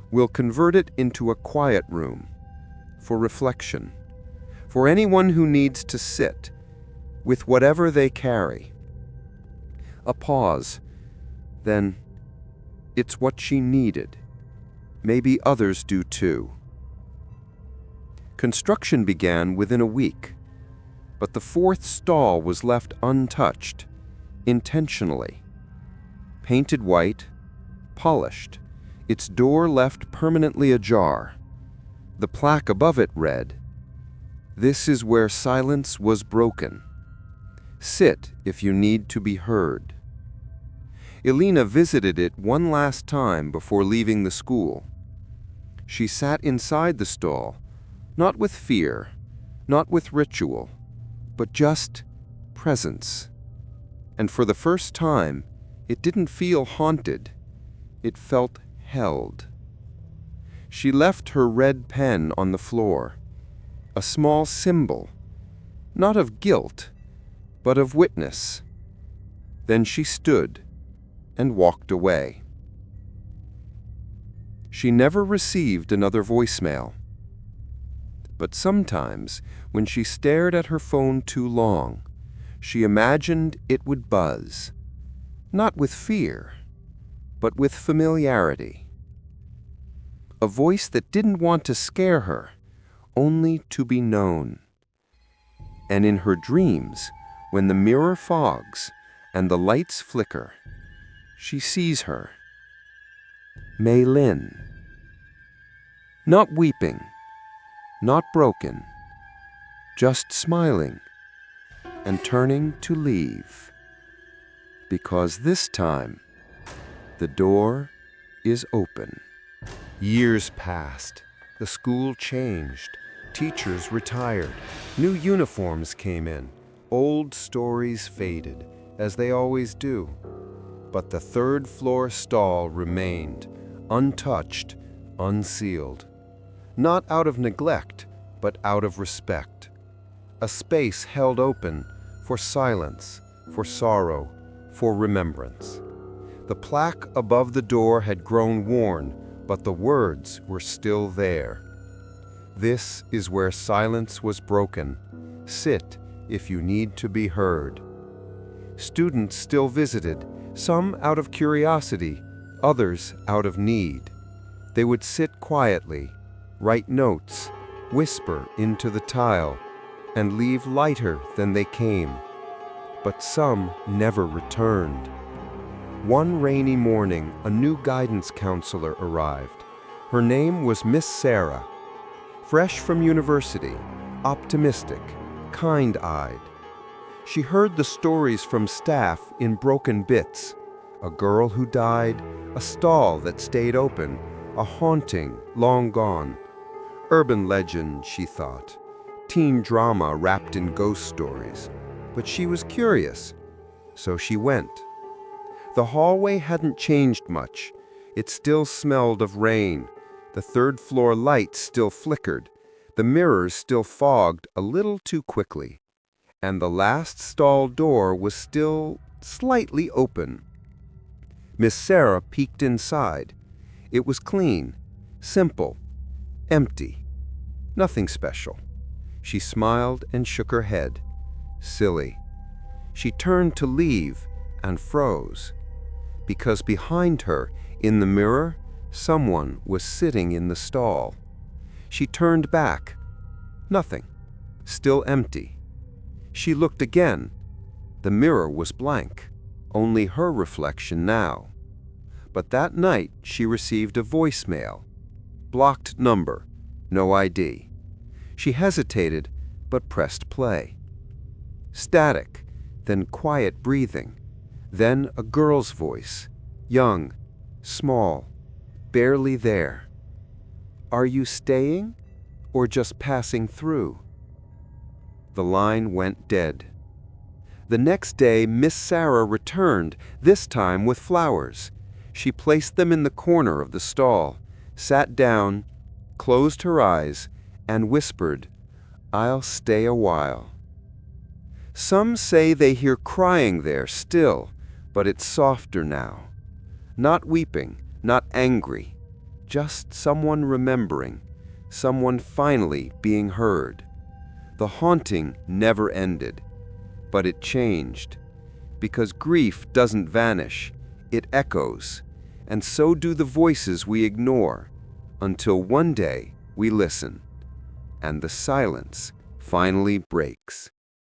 "We'll convert it into a quiet room, for reflection, for anyone who needs to sit, with whatever they carry." A pause. Then, "It's what she needed. Maybe others do too." Construction began within a week, but the fourth stall was left untouched, intentionally. Painted white, polished, its door left permanently ajar. The plaque above it read, "This is where silence was broken. Sit if you need to be heard." Elena visited it one last time before leaving the school. She sat inside the stall, not with fear, not with ritual, but just presence. And for the first time, it didn't feel haunted. It felt held. She left her red pen on the floor, a small symbol, not of guilt, but of witness. Then she stood and walked away. She never received another voicemail. But sometimes, when she stared at her phone too long, she imagined it would buzz, not with fear, but with familiarity. A voice that didn't want to scare her, only to be known. And in her dreams, when the mirror fogs and the lights flicker, she sees her, Mei Lin. Not weeping, not broken, just smiling and turning to leave. Because this time, the door is open. Years passed. The school changed. Teachers retired. New uniforms came in. Old stories faded, as they always do. But the third-floor stall remained, untouched, unsealed. Not out of neglect, but out of respect. A space held open for silence, for sorrow, for remembrance. The plaque above the door had grown worn, but the words were still there. This is where silence was broken. Sit if you need to be heard. Students still visited, some out of curiosity, others out of need. They would sit quietly, write notes, whisper into the tile, and leave lighter than they came. But some never returned. One rainy morning, a new guidance counselor arrived. Her name was Miss Sarah. Fresh from university, optimistic, kind-eyed. She heard the stories from staff in broken bits. A girl who died, a stall that stayed open, a haunting long gone. Urban legend, she thought. Teen drama wrapped in ghost stories. But she was curious, so she went. The hallway hadn't changed much. It still smelled of rain. The third-floor lights still flickered. The mirrors still fogged a little too quickly. And the last stall door was still slightly open. Miss Sarah peeked inside. It was clean, simple, empty. Nothing special. She smiled and shook her head. Silly. She turned to leave and froze. Because behind her, in the mirror, someone was sitting in the stall. She turned back. Nothing. Still empty. She looked again. The mirror was blank. Only her reflection now. But that night she received a voicemail. Blocked number. No ID. She hesitated, but pressed play. Static, then quiet breathing. Then a girl's voice. Young, small, barely there. Are you staying, or just passing through? The line went dead. The next day, Miss Sarah returned, this time with flowers. She placed them in the corner of the stall, sat down, closed her eyes, and whispered, "I'll stay a while." Some say they hear crying there still, but it's softer now. Not weeping, not angry, just someone remembering, someone finally being heard. The haunting never ended, but it changed. Because grief doesn't vanish, it echoes, and so do the voices we ignore, until one day we listen, and the silence finally breaks.